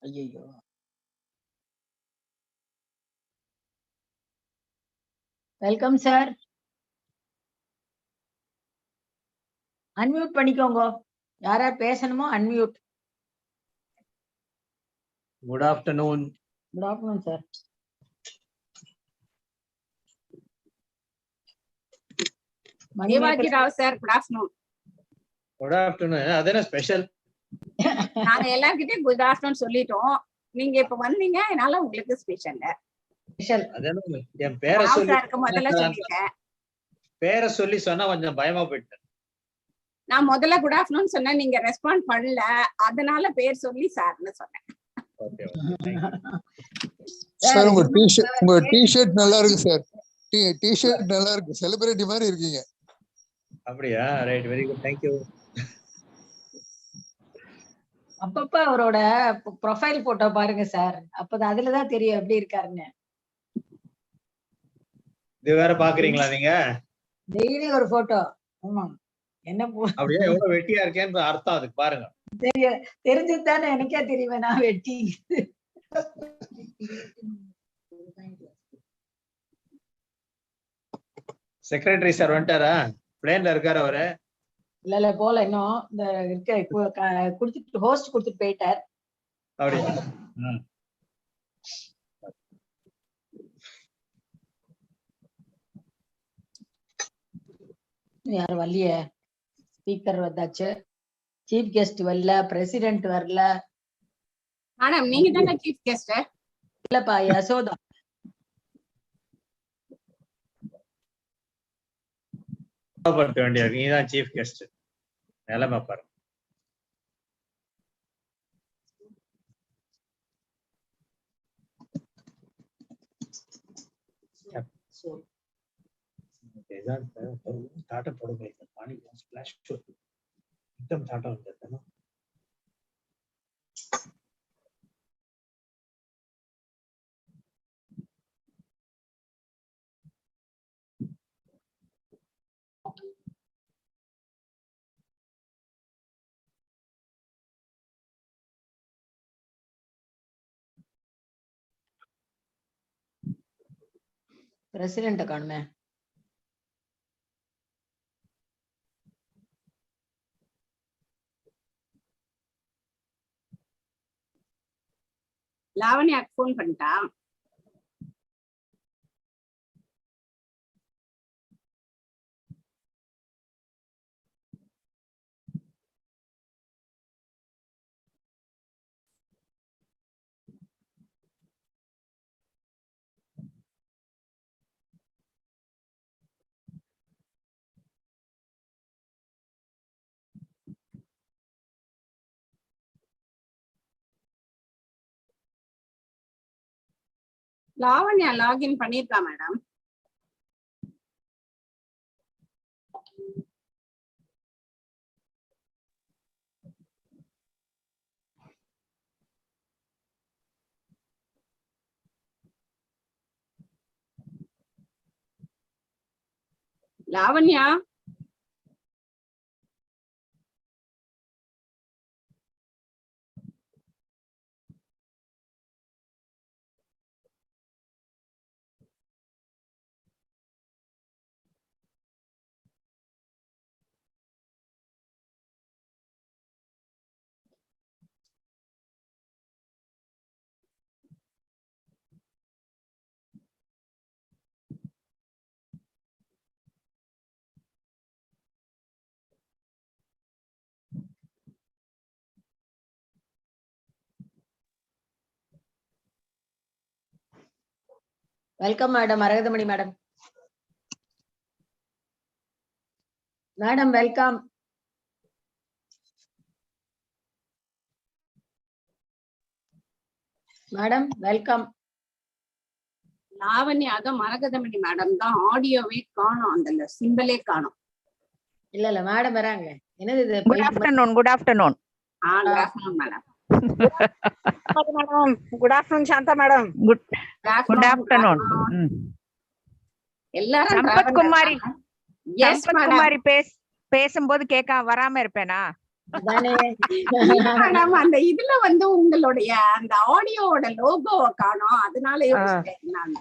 ஐயோ, welcome sir. Unmute பண்ணிக்கோங்க. யாரா பேசணுமோ unmute. Good afternoon. Good afternoon sir. Devaji Rao sir, good afternoon. Good afternoon. அதென்ன ஸ்பெஷல்? நாங்க எல்லார்கிட்டயும் குட் ஆஃப்டர்நூன் சொல்லிட்டோம். நீங்க இப்ப வந்தீங்க, அதனால உங்களுக்கு ஸ்பெஷல். அதென்ன என் பேரை சொல்லி முதல்ல சொல்லிட்டேன். பேரை சொல்லி சொன்னா கொஞ்சம் பயமா போயிட்டேன். நான் முதல்ல குட் ஆஃப்டர்நூன் சொன்னேன், நீங்க ரெஸ்பாண்ட் பண்ணல, அதனால பேர் சொல்லி சார்னு சொன்னேன். ஓகே சார், உங்க டி-ஷர்ட் நல்லா இருக்கு சார். டி-ஷர்ட் நல்லா இருக்கு, செலிபிரிட்டி மாதிரி இருக்கீங்க. அப்படியா? Right, very good, thank you. அப்பப்ப அவரோட ப்ரொஃபைல் போட்டோ பாருங்க சார், அப்பதான் அதுலதான் தெரியும் எப்படி இருக்காருன்னு. இது வேற பாக்குறீங்களா நீங்க? டெய்லி ஒரு போட்டோ. ஆமா, என்ன அப்படியே எவ்வளவு வெட்டியா இருக்கேன்னு அர்த்தம் அதுக்கு பாருங்க. தெரிஞ்சுதானே எனக்கே தெரியுமே நான் வெட்டி. செக்ரட்டரி சார் வந்துட்டாரா? பிளேன்ல இருக்காரு அவரு? இல்ல போல, இன்னும் இந்த இருக்க குடுத்துட்டு ஹோஸ்ட் குடுத்துட்டு போயிட்டார். அப்படியா? யாரும் வரலையே. ஸ்பீக்கர் வந்தாச்சு, சீஃப் கெஸ்ட் வரல, பிரசிடென்ட் வரல. மேடம், நீங்க தானே சீஃப் கெஸ்ட்? இல்லப்பா, யசோதா. படுத்த வேண்டிய நீதான் சீஃப் கெஸ்ட். நிலைமை பாரு. టాటా పడగలిగిన పానీ స్ప్లాష్ एकदम టాటా ఉంటుంది. பிரசிடென்ட் காணுமே. லாவண்யாக்கு போன் பண்ணிட்டா? லாவண்யா லாகின் பண்ணிருக்கா madam? Lavanya, welcome madam. Maragathamani madam. Madam welcome. Madam welcome. Lavanya தான் மரகதமணி மேடம் தான் ஆடியோவே காணும், அந்த சிம்பலே காணும். இல்ல மேடம் வராங்க. என்னது இது? Good afternoon. Good afternoon. Good afternoon madam. Madam good afternoon. Shanta madam good afternoon. எல்லாரும் சம்பத் குமாரி பேசும்போது கேட்க வராம இருப்பேனா? மேடம் அந்த இதுல வந்து உங்களுடைய அந்த ஆடியோட லோகோவை காணோம், அதனால யோசிச்சேன் நான்.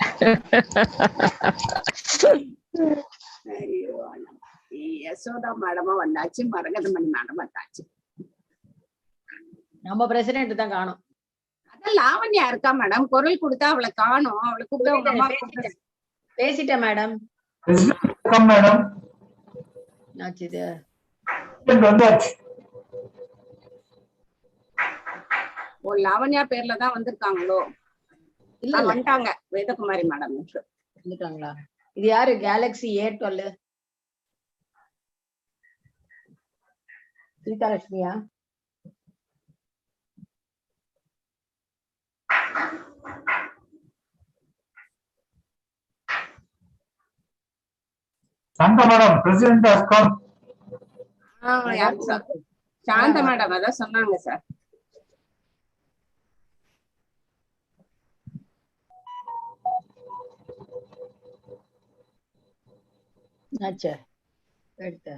ஐயோ, யசோதா மேடமும் வந்தாச்சு, மரகதமணி மேடம் வந்தாச்சு. நம்ம பிரசிடென்ட் தான் காணோம். அதான் லாவண்யா இருக்கா மேடம், குரல் கொடுத்தா அவளை காணோம். அவளை கூப்பிட்டு பேசிட்டேன் மேடம். மேடம் ஓ, லாவண்யா பேர்ல தான் வந்திருக்காங்களோ? இல்ல வந்துட்டாங்க, வேதகுமாரி மேடம் வந்துட்டாங்களா? இது யாரு? கேலக்ஸி A12 சீதாலட்சுமியா? Shanta madam, president has come. Shanta madam அதான் சொன்னாங்க சார். ஆச்சா எடுத்த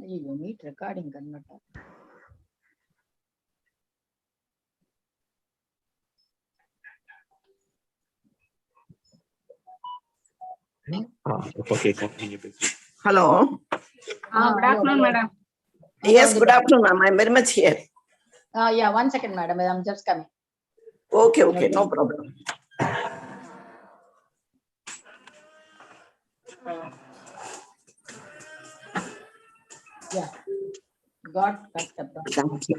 ஐயோ, meet recording convert. Hello. Good afternoon, madam. Yes, good afternoon, ma'am. I'm very much here. Yeah, 1 second, madam. I'm just coming. Okay, no problem. Yeah, got that. Thank you.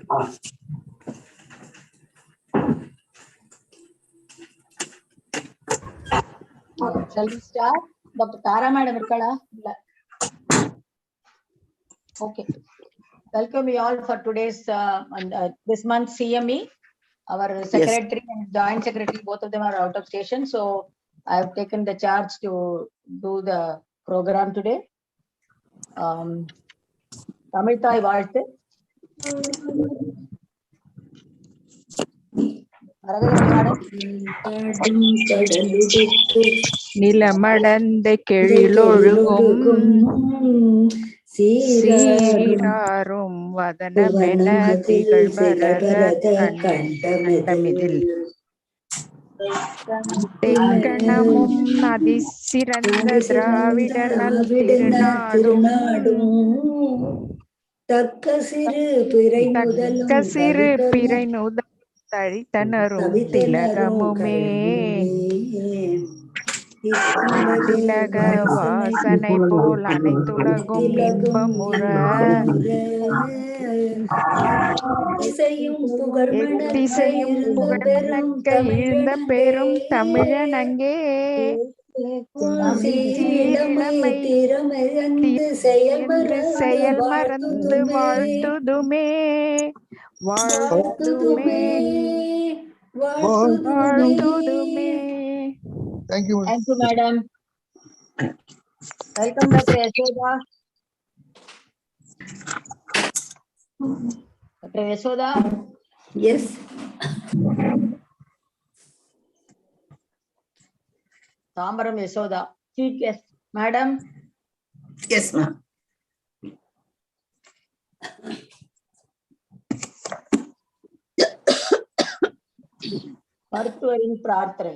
Shall we start? Dr. Tara madam irkala? Okay. Welcome you all for today's this month's CME. Our secretary and joint secretary, both of them are out of station, so I have taken the charge to do the program today. Tamilthai வாழ்த்து. நிலமடந்த கெழிலொழுகும் சீராரும் வதனமென திகழ்வரத கண்டமிதில் தெக்கணமும் அதிசிறந்த திராவிட நல் திருநாடும் தக்க சிறு பிறை முதல் தழித்தனரும் திலகமுமே திலக வாசனை போல் அனைத்துலகும் இன்பமுற திசையும் புகழ்மணக்க இழுந்த பெரும் தமிழனங்கே சீரிழமை செயல் மறந்து வாழ்த்துதுமே. Thank you, madam. Welcome, Dr. Yashoda. Dr. Yashoda. Yes. Tambaram Yashoda. Chief guest, madam. Yes, ma'am. மருத்துவரின் பிரார்த்தனை.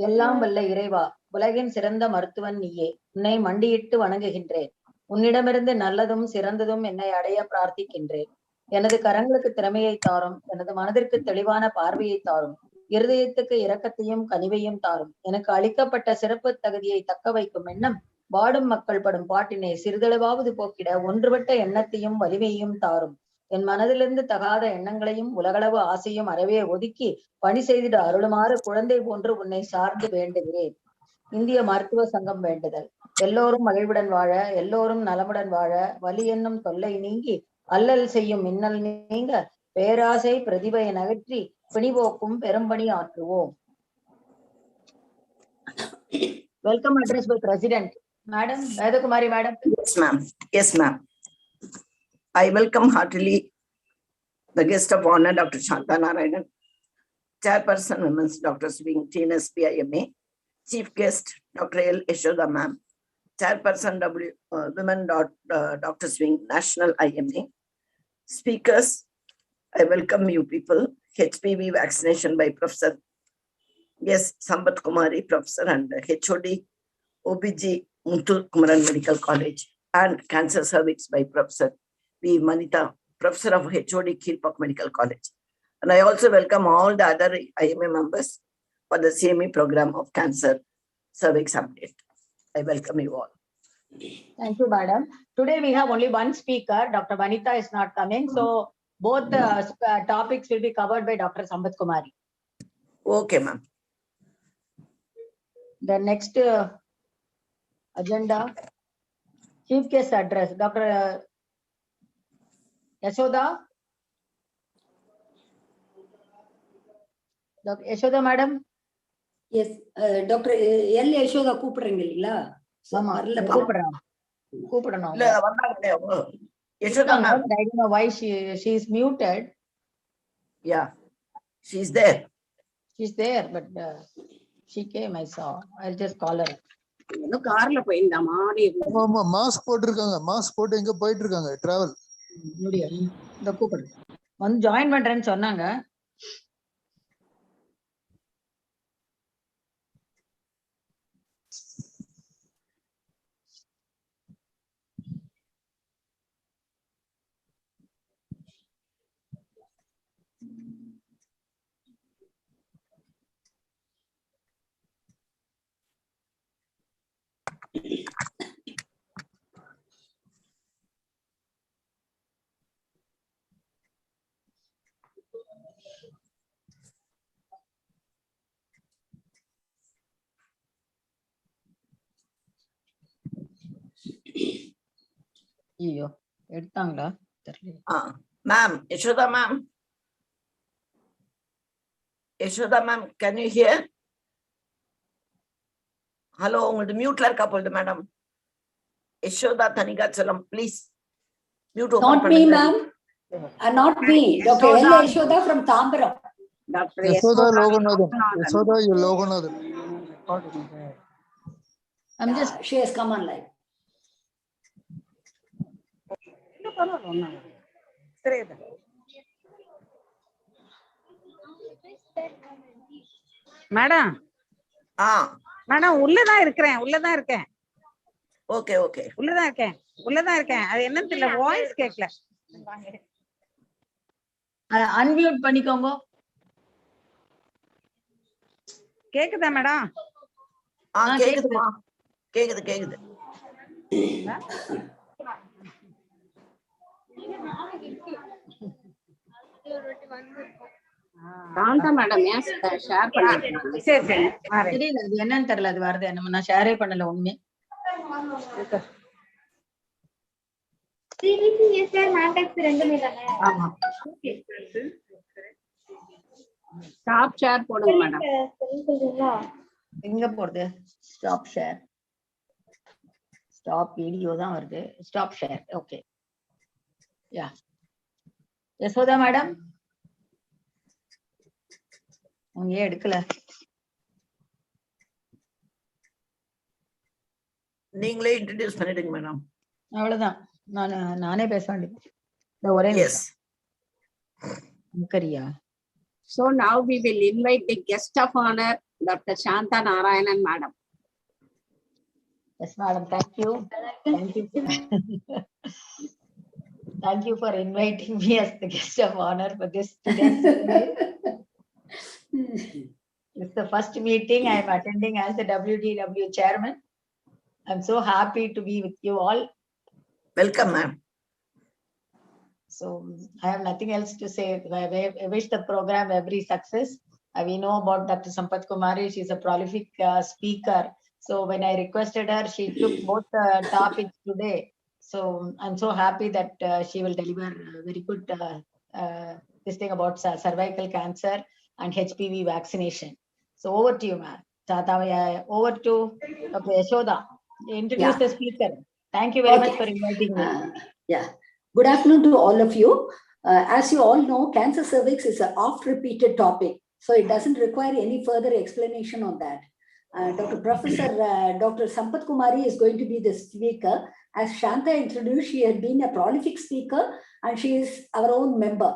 எல்லாம் வல்ல இறைவா, உலகின் சிறந்த மருத்துவன் நீயே. உன்னை மண்டியிட்டு வணங்குகின்றேன். உன்னிடமிருந்து நல்லதும் சிறந்ததும் என்னை அடைய பிரார்த்திக்கின்றேன். எனது கரங்களுக்கு திறமையை தாரும், எனது மனதிற்கு தெளிவான பார்வையை தாரும், இருதயத்துக்கு இரக்கத்தையும் கனிவையும் தாரும். எனக்கு அளிக்கப்பட்ட சிறப்பு தகுதியை தக்க வைக்கும் எண்ணம் வாடும் மக்கள் படும் பாட்டினை சிறிதளவாவது போக்கிட ஒன்றுபட்ட எண்ணத்தையும் வலிமையையும் தாரும். என் மனதிலிருந்து தகாத எண்ணங்களையும் உலகளவு ஆசையும் அறவே ஒதுக்கி பணி செய்திட அருளுமாறு குழந்தை போன்று உன்னை சார்ந்து வேண்டுகிறேன். இந்திய மருத்துவ சங்கம் வேண்டுதல். எல்லோரும் மகிழ்வுடன் வாழ, எல்லோரும் நலமுடன் வாழ, வலி என்னும் தொல்லை நீங்கி அல்லல் செய்யும் மின்னல் நீங்க, பேராசை பிரதிபை நகற்றி பிணிபோக்கும் பெரும்பணி ஆற்றுவோம். Welcome address by President. Madam, Vedakumari Madam. Yes, ma'am. Yes, ma'am. I welcome heartily the guest of honor, Dr. Shanta Narayanan, Chairperson, Women's Doctors Wing, TNSPIMA, Chief Guest, Dr. L. Yashoda ma'am, Chairperson, Women Doctors Wing, National IMA. Speakers, I welcome you people. HPV vaccination by Professor S. Sambat Kumari, Professor and HOD, OBG, Muthu Kumaran Medical College, and Cancer Cervix by Professor V. Manita, Professor of HOD, Kilpak Medical College. And I also welcome all the other IMA members for the CME program of Cancer Cervix Update. I welcome you all. Thank you, Madam. Today we have only one speaker. Dr. Vanita is not coming. So both topics will be covered by Dr. Sambat Kumari. Okay, ma'am. The next agenda, Chief Guest Address, Dr. Yashoda. Dr. Yashoda Madam. Yes, Dr. L. Yashoda கூப்பிடுறீங்க இல்லைங்களா? கூப்பிடணும். Yashoda ma'am. I don't know why she is muted. Yeah, she's there. She's there, but she came, I saw. I'll just call her. ஏதோ கார்ல போயிருந்தாமா. ஆமா mask போட்டிருக்காங்க. Mask போட்டு எங்க போயிட்டு இருக்காங்க டிராவல். இந்த கூப்பிடு. வந்து ஜாயின் பண்றேன்னு சொன்னாங்க. ஐயோ எடுத்தாங்களா தெரியல. Ma'am, Yashoda ma'am. Yashoda ma'am, can you hear? Hello, உங்களது மியூட்ல இருக்கா போகுது madam. Yashoda Thanigachlam, please. Mute open Not me, ma'am. Not me. Dr. L. Yashoda from Tambaram. Dr. Yashoda Loganathan. Yashoda Loganathan. I'm just She has come online. Madam madam உள்ளதான் இருக்கேன். Okay okay. உள்ளதான் இருக்கேன். அது என்னன்னு தெரியல, voice கேட்கல. Unmute பண்ணிக்கோங்க. கேக்குதா மேடம்? கேக்குதுமா. கேக்குது. காந்தா மேடம் ஏன் ஷேர் பண்ணிருக்காங்க? சரி தெரியல அது என்னன்னு தெரியல. அது வருது நம்ம நான் ஷேரே பண்ணல உண்மை. ஆமா. ஸ்டாப் ஷேர் போடுங்க மேடம். எங்க போறது? Stop share. ஸ்டாப் வீடியோ தான் வருது. Stop share. ஓகே. யா. யசோதா மேடம் அவங்க ஏன் எடுக்கல? நீங்களே இன்ட்ரோடியூஸ் பண்ணிடுங்க மேடம். அவ்வளவுதான். நானே பேச வேண்டியது. ஒரே முக்கரியா. So now we will invite the guest of honor, Dr. Shanta Narayanan madam. Yes, madam. Thank you. Thank you for inviting me as the guest of honor for this today. It's the first meeting I am attending as the WDW chairman. I'm so happy to be with you all. Welcome, ma'am. So I have nothing else to say. I wish the program every success. We know about Dr. Sampat Kumari. She's a prolific speaker. So when I requested her, she took both topics today. So I'm so happy that she will deliver very good this thing about cervical cancer and Hpv vaccination. So over to you, ma'am. Over to Dr. Yashoda. introduce Yeah. the speaker. Thank you very much Okay. for inviting me. Yeah. Good afternoon to all of you. As you all know, cancer cervix is an oft-repeated topic, so it doesn't require any further explanation on that. Dr. Sampath Kumari is going to be the speaker. As Shanta introduced, she has been a prolific speaker and she is our own member.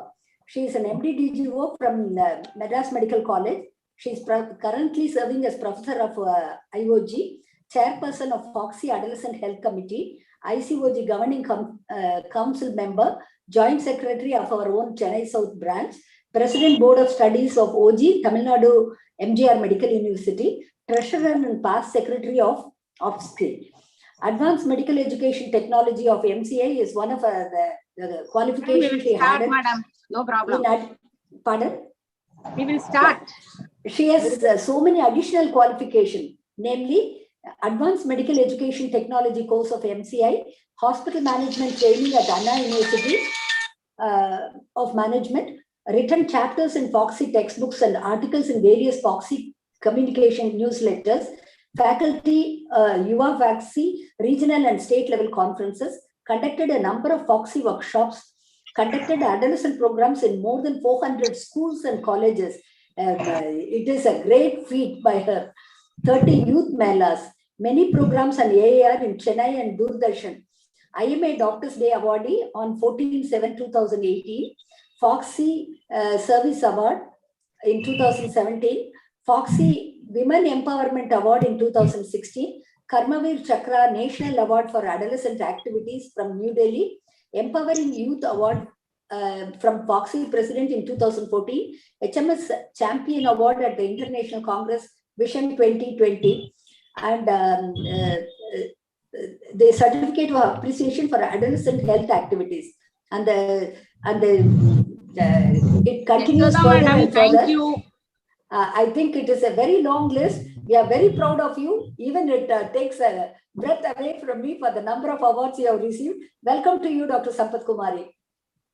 She is an MD DGO from Madras Medical College. She is currently serving as professor of IOG, chairperson of FOXI Adolescent Health Committee, ICOG Governing Council member, joint secretary of our own Chennai South branch, president board of studies of OG, Tamil Nadu MGR Medical University, treasurer and past secretary of OPSCRI. Advanced Medical Education Technology of MCA is one of the qualifications she had. Madam, no problem. Pardon? We will start. She has so many additional qualifications, namely Advanced Medical Education Technology course of MCI, Hospital Management Training at Anna University of Management, written chapters in FOXI textbooks and articles in various FOXI communication newsletters, faculty Hpv Vaccine regional and state level conferences, conducted a number of FOXI workshops, conducted adolescent programs in more than 400 schools and colleges. It is a great feat by her. 30 youth melas, many programs on AAR in Chennai and Doordarshan. IMA Doctors Day awardee on 14/7/2018, FOXI Service Award in 2017, FOXI Women Empowerment Award in 2016, Karmavir Chakra National Award for Adolescent Activities from New Delhi, Empowering Youth Award from FOXI President in 2014, HMS Champion Award at the International Congress Vision 2020, and the Certificate of Appreciation for Adolescent Health Activities. And it continues Yes, further madam, and further. thank you. I think it is a very long list. We are very proud of you. Even it takes a breath away from me for the number of awards you have received. Welcome to you, Dr. Sampath Kumari.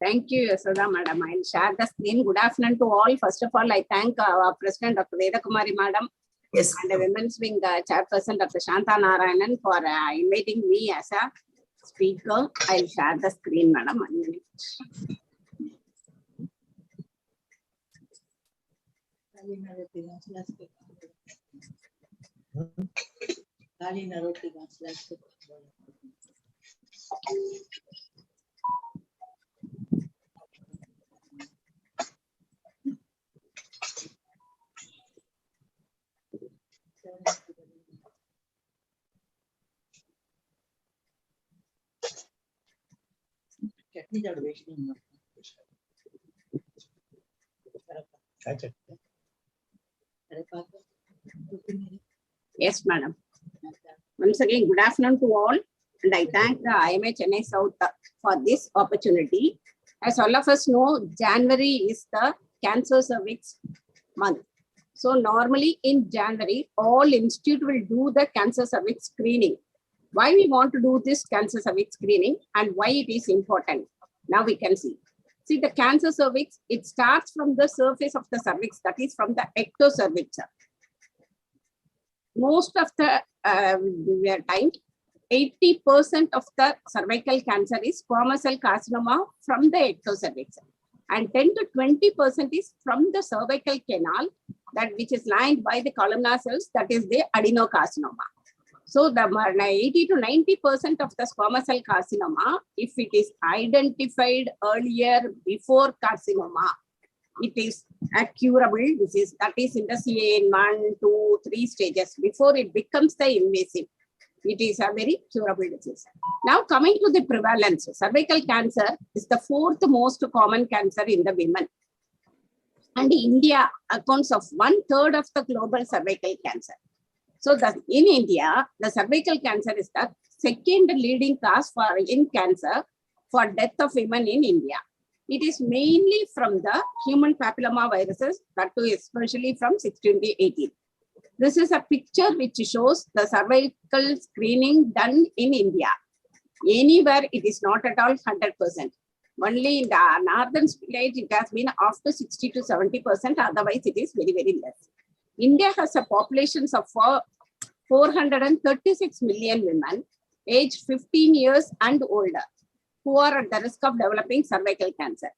Thank you, Yashoda madam. I'll share the screen. Good afternoon to all. First of all, I thank our President, Dr. Veda Kumari madam, Yes. and the Women's Wing Chairperson, Dr. Shanta Narayanan, for inviting me as a speaker. I'll share the screen, madam. 1 minute. Yes, madam. Once again, good afternoon to all, and I thank the IMA Chennai South for this opportunity. As all of us know, January is the Cancer Cervix month. So normally in January, all institute will do the Cancer Cervix screening. Why we want to do this Cancer Cervix screening and why it is important? Now we can see. See, the Cancer Cervix, it starts from the surface of the cervix, that is from the ectocervix. Most of the time, 80% of the cervical cancer is squamous cell carcinoma from the ectocervix, and 10 to 20% is from the cervical canal, that which is lined by the columnar cells, that is the adenocarcinoma. So the 80 to 90% of the squamous cell carcinoma, if it is identified earlier before carcinoma, it is a curable disease, that is in the CAN 1, 2, 3 stages before it becomes the invasive. It is a very curable disease. Now coming to the prevalence, cervical cancer is the 4th most common cancer in the women. And India accounts of 1/3 of the global cervical cancer. So in India, the cervical cancer is the 2nd leading cause in cancer for death of women in India. It is mainly from the human papilloma viruses, that too especially from 16 to 18. This is a picture which shows the cervical screening done in India. Anywhere it is not at all 100%. Only in the northern village it has been up to 60 to 70%, otherwise it is very, very less. India has a population of 436 million women aged 15 years and older who are at the risk of developing cervical cancer.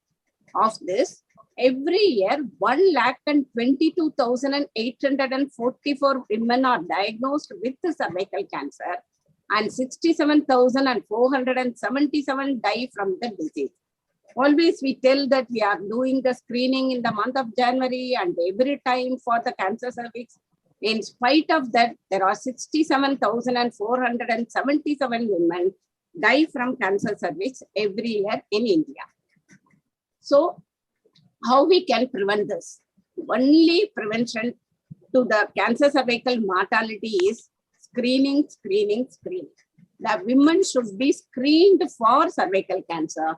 Of this, every year, 122,844 women are diagnosed with cervical cancer and 67,477 die from the disease. Always we tell that we are doing the screening in the month of January and every time for the cancer cervix. In spite of that, there are 67,477 women die from cancer cervix every year in India. So, how we can prevent this? Only prevention to the cancer cervical mortality is screening. The women should be screened for cervical cancer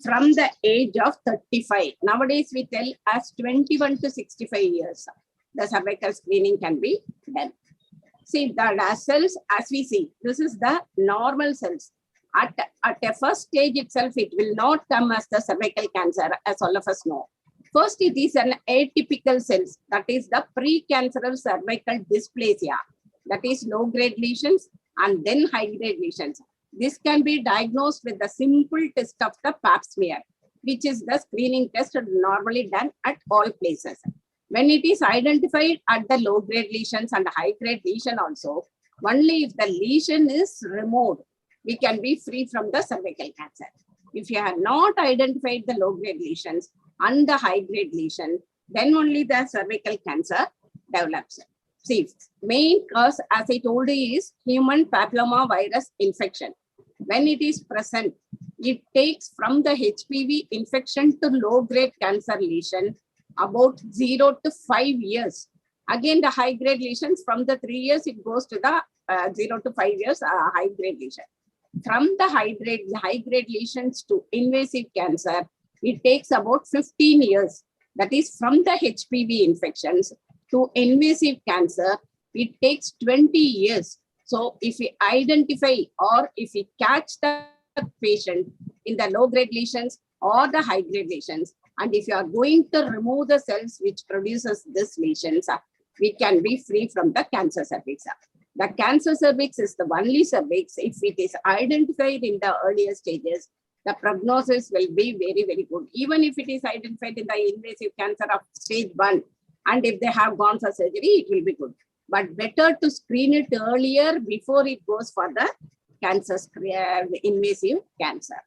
from the age of 35. Nowadays, we tell as 21 to 65 years, the cervical screening can be done. See, the cells, as we see, this is the normal cells. At a first stage itself, it will not come as the cervical cancer, as all of us know. First, it is an atypical cells, that is the precancerous cervical dysplasia, that is low-grade lesions and then high-grade lesions. This can be diagnosed with the simple test of the Pap smear, which is the screening test normally done at all places. When it is identified at the low-grade lesions and high-grade lesion also, only if the lesion is removed, we can be free from the cervical cancer. If you have not identified the low-grade lesions and the high-grade lesion, then only the cervical cancer develops. See, main cause, as I told you, is human papilloma virus infection. When it is present, it takes from the HPV infection to low-grade cancer lesion about 0 to 5 years. Again, the high-grade lesions, from the 3 years, it goes to the 0 to 5 years high-grade lesion. From the high-grade lesions to invasive cancer, it takes about 15 years. That is from the HPV infections to invasive cancer, it takes 20 years. So if we identify or if we catch the patient in the low-grade lesions or the high-grade lesions, and if you are going to remove the cells which produces these lesions, we can be free from the cancer cervix. The cancer cervix is the only cervix. If it is identified in the earlier stages, the prognosis will be very, very good. Even if it is identified in the invasive cancer of stage 1, and if they have gone for surgery, it will be good. But better to screen it earlier before it goes for the cancer, invasive cancer.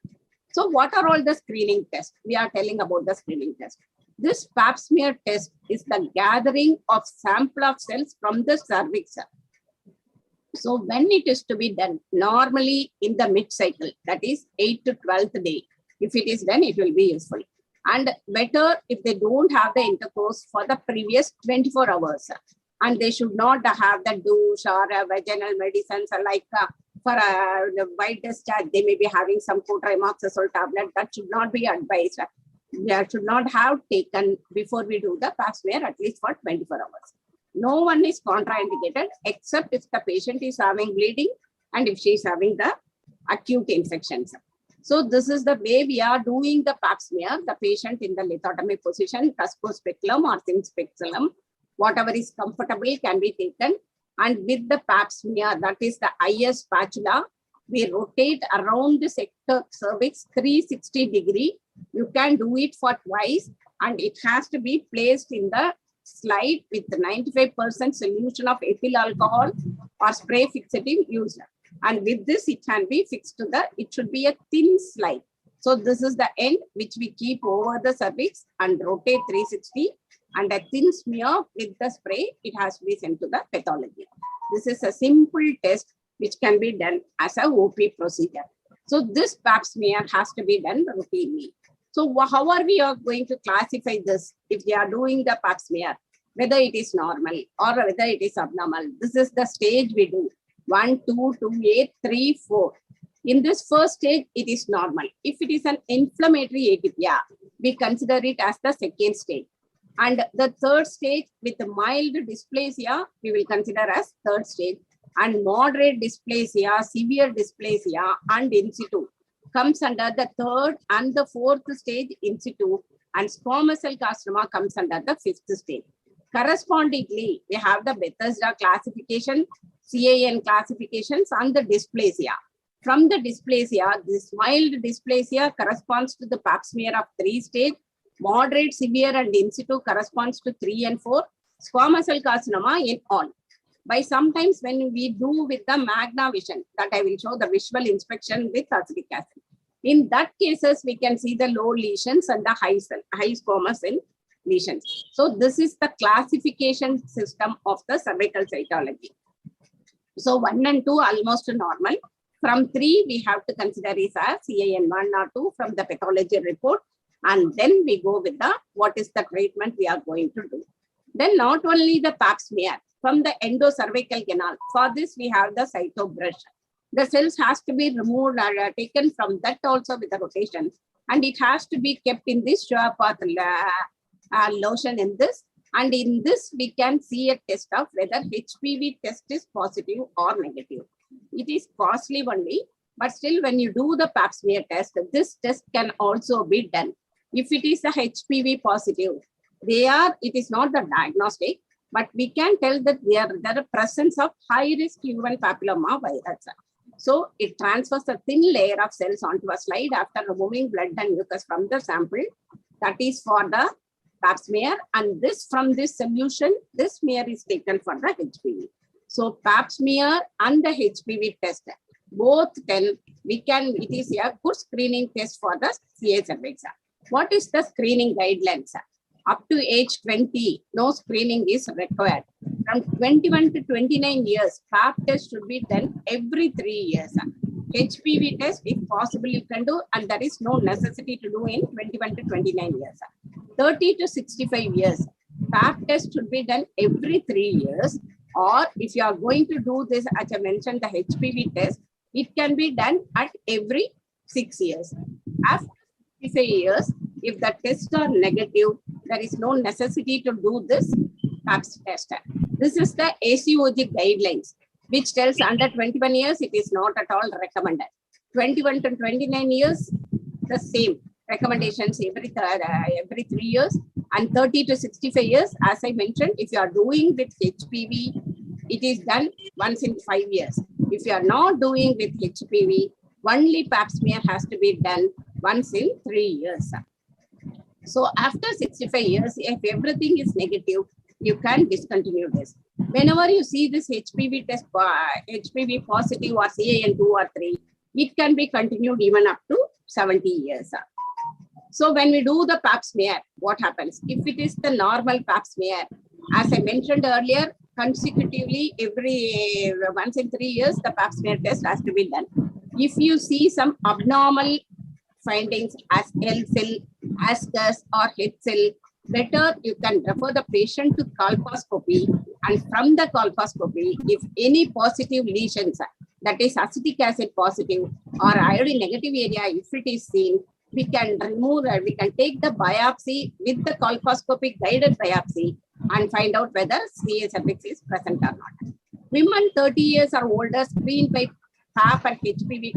So what are all the screening tests? We are telling about the screening test. This Pap smear test is the gathering of sample of cells from the cervix. So when it is to be done, normally in the mid-cycle, that is 8th to 12th day, if it is done, it will be useful. And better if they don't have the intercourse for the previous 24 hours. And they should not have the douche or vaginal medicines like for the white discharge, they may be having some cotrimoxazole tablet. That should not be advised. They should not have taken before we do the Pap smear at least for 24 hours. No one is contraindicated except if the patient is having bleeding and if she is having the acute infections. So this is the way we are doing the Pap smear. The patient in the lithotomy position, speculum or thin speculum, whatever is comfortable can be taken. And with the Pap smear, that is the IS spatula, we rotate around the sector cervix 360 degree. You can do it for twice and it has to be placed in the slide with 95% solution of ethyl alcohol or spray fixative used. And with this, it can be fixed to the, it should be a thin slide. So this is the end which we keep over the cervix and rotate 360 and a thin smear with the spray, it has to be sent to the pathology. This is a simple test which can be done as a OP procedure. So this Pap smear has to be done routinely. So how are we going to classify this if they are doing the Pap smear, whether it is normal or whether it is abnormal? This is the stage we do. 1, 2, 2, 8, 3, 4. In this first stage, it is normal. If it is an inflammatory atypia, we consider it as the second stage. And the third stage with mild dysplasia, we will consider as third stage. And moderate dysplasia, severe dysplasia, and in situ comes under the third and the fourth stage in situ. And squamous cell carcinoma comes under the fifth stage. Correspondingly, we have the Bethesda classification. CAN classifications and the dysplasia. From the dysplasia, this mild dysplasia corresponds to the Pap smear of 3 stage, moderate, severe, and in situ corresponds to 3 and 4, squamous cell carcinoma in all. By sometimes when we do with the magna vision, that I will show the visual inspection with acetic acid. In that cases, we can see the low lesions and the high squamous cell lesions. So this is the classification system of the cervical cytology. So 1 and 2 almost normal. From 3, we have to consider is as CAN 1 or 2 from the pathology report. And then we go with the what is the treatment we are going to do. Then not only the Pap smear, from the endocervical canal. For this, we have the cytobrush. The cells has to be removed or taken from that also with the rotation. And it has to be kept in this Schwa path lotion in this. And in this, we can see a test of whether HPV test is positive or negative. It is costly only, but still when you do the Pap smear test, this test can also be done. If it is a HPV positive, it is not the diagnostic, but we can tell that there are presence of high-risk human papilloma virus. So it transfers a thin layer of cells onto a slide after removing blood and mucus from the sample. That is for the Pap smear, and this from this solution, this smear is taken for the HPV. So Pap smear and the HPV test, both it is a good screening test for the Ca Cervix. What is the screening guidelines? Up to age 20, no screening is required. From 21 to 29 years, Pap test should be done every 3 years. HPV test, if possible, you can do, and there is no necessity to do in 21 to 29 years. 30 to 65 years, Pap test should be done every 3 years. Or if you are going to do this, as I mentioned, the HPV test, it can be done at every 6 years. After 65 years, if the tests are negative, there is no necessity to do this Pap test. This is the ACOG guidelines, which tells under 21 years, it is not at all recommended. 21 to 29 years, the same recommendations every 3 years, and 30 to 65 years, as I mentioned, if you are doing with HPV, it is done once in 5 years. If you are not doing with HPV, only Pap smear has to be done once in 3 years. So after 65 years, if everything is negative, you can discontinue this. Whenever you see this HPV test, HPV positive or CAN 2 or 3, it can be continued even up to 70 years. So when we do the Pap smear, what happens? If it is the normal Pap smear, as I mentioned earlier, consecutively every once in 3 years, the Pap smear test has to be done. If you see some abnormal findings as L cell, ascus or head cell, better you can refer the patient to colposcopy, and from the colposcopy, if any positive lesions, that is acetic acid positive or iodine negative area, if it is seen, we can remove, we can take the biopsy with the colposcopic guided biopsy and find out whether Ca Cervix is present or not. Women 30 years or older screened by Pap and HPV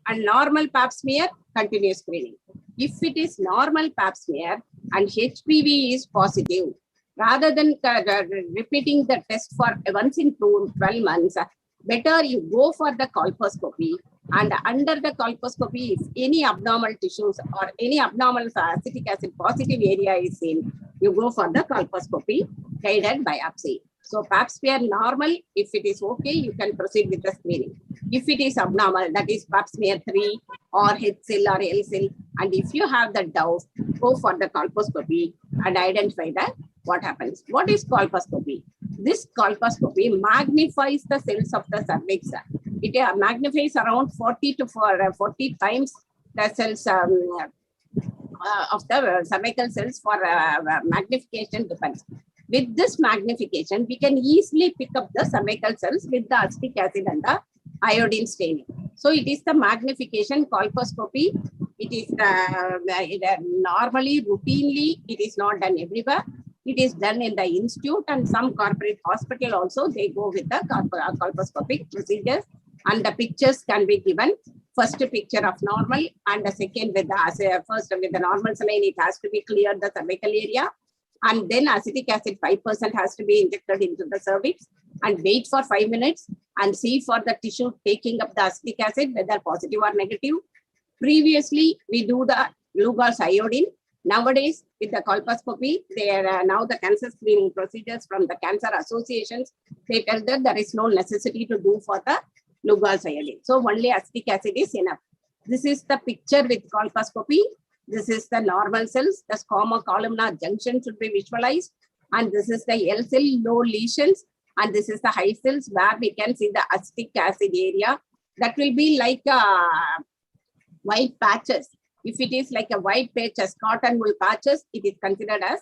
and normal Pap smear, continuous screening. If it is normal Pap smear and HPV is positive, rather than repeating the test for once in 12 months, better you go for the colposcopy, and under the colposcopy, if any abnormal tissues or any abnormal acetic acid positive area is seen, you go for the colposcopy guided biopsy. So Pap smear normal, if it is okay, you can proceed with the screening. If it is abnormal, that is Pap smear 3 or H cell or L cell, and if you have the doubt, go for the colposcopy and identify that what happens. What is colposcopy? This colposcopy magnifies the cells of the cervix. It magnifies around 40 times the cells of the cervical cells. For magnification depends. With this magnification, we can easily pick up the cervical cells with the acetic acid and the iodine staining. So it is the magnification colposcopy. It is normally, routinely, it is not done everywhere. It is done in the institute, and some corporate hospital also, they go with the colposcopic procedures, and the pictures can be given. First picture of normal, and the second with the first with the normal saline, it has to be cleared the cervical area. and then acetic acid 5% has to be injected into the cervix and wait for 5 minutes and see for the tissue taking up the acetic acid, whether positive or negative. Previously, we do the Lugol's iodine. Nowadays, with the colposcopy, there are now the cancer screening procedures from the cancer associations. They tell that there is no necessity to do for the Lugol's iodine. So only acetic acid is enough. This is the picture with colposcopy. This is the normal cells. The squamous columnar junction should be visualized. And this is the L cell, low lesions. And this is the high cells where we can see the acetic acid area. That will be like white patches. If it is like a white patch as cotton wool patches, it is considered as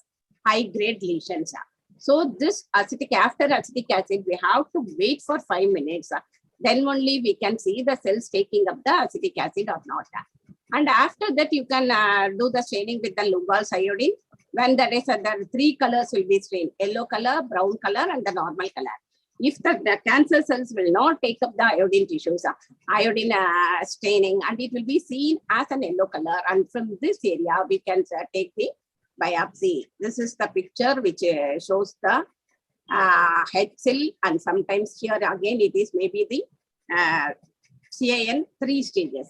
high grade lesions. So this acetic, after acetic acid, we have to wait for 5 minutes. Then only we can see the cells taking up the acetic acid or not. And after that, you can do the staining with the Lugol's iodine. When there is the 3 colors will be stained: yellow color, brown color, and the normal color. If the cancer cells will not take up the iodine tissues, iodine staining, and it will be seen as an yellow color. And from this area, we can take the biopsy. This is the picture which shows the head cell, and sometimes here again it is maybe the CAN 3 stages.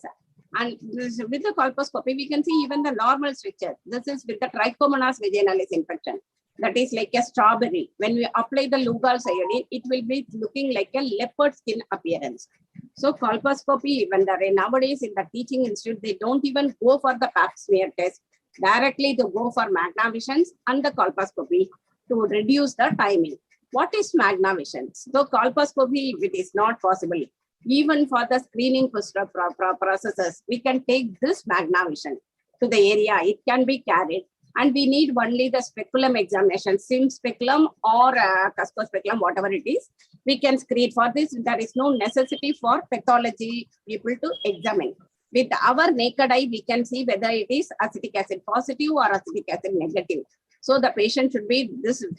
And this, with the colposcopy, we can see even the normal structure. This is with the Trichomonas vaginalis infection. That is like a strawberry. When we apply the Lugol's iodine, it will be looking like a leopard skin appearance. So colposcopy, when they're nowadays in the teaching institute, they don't even go for the Pap Smear Test. Directly to go for magnavisions and the colposcopy to reduce the timing. What is magnavisions? So colposcopy, if it is not possible, even for the screening processes, we can take this magnavision to the area. It can be carried. And we need only the speculum examination, sim speculum or cusco speculum, whatever it is. We can screen for this. There is no necessity for pathology people to examine. With our naked eye, we can see whether it is acetic acid positive or acetic acid negative. So the patient should be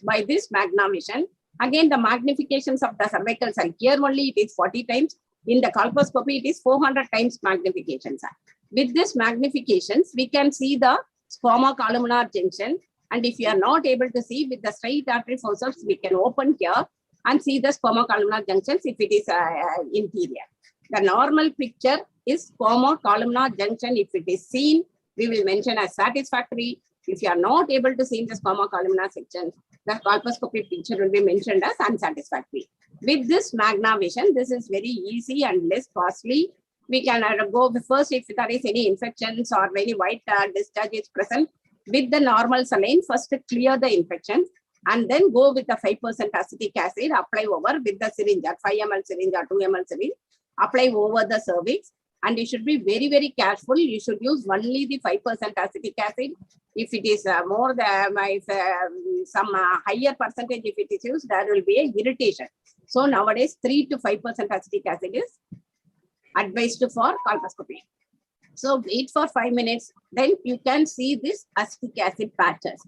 by this magnavision. Again, the magnifications of the cervical cell. Here only it is 40 times. In the colposcopy, it is 400 times magnifications. With this magnifications, we can see the squamous columnar junction. And if you are not able to see with the straight artery forceps, we can open here and see the squamous columnar junctions if it is interior. The normal picture is squamous columnar junction. If it is seen, we will mention as satisfactory. If you are not able to see the squamous columnar section, the colposcopy picture will be mentioned as unsatisfactory. With this magnavision, this is very easy and less costly. We can go first if there is any infections or very white discharge is present. With the normal saline, first to clear the infections and then go with the 5% acetic acid, apply over with the syringe, 5 ml syringe or 2 ml syringe, apply over the cervix. And you should be very, very careful. You should use only the 5% acetic acid. If it is more than some higher percentage, if it is used, there will be an irritation. So nowadays, 3 to 5% acetic acid is advised for colposcopy. So wait for 5 minutes, then you can see this acetic acid patches.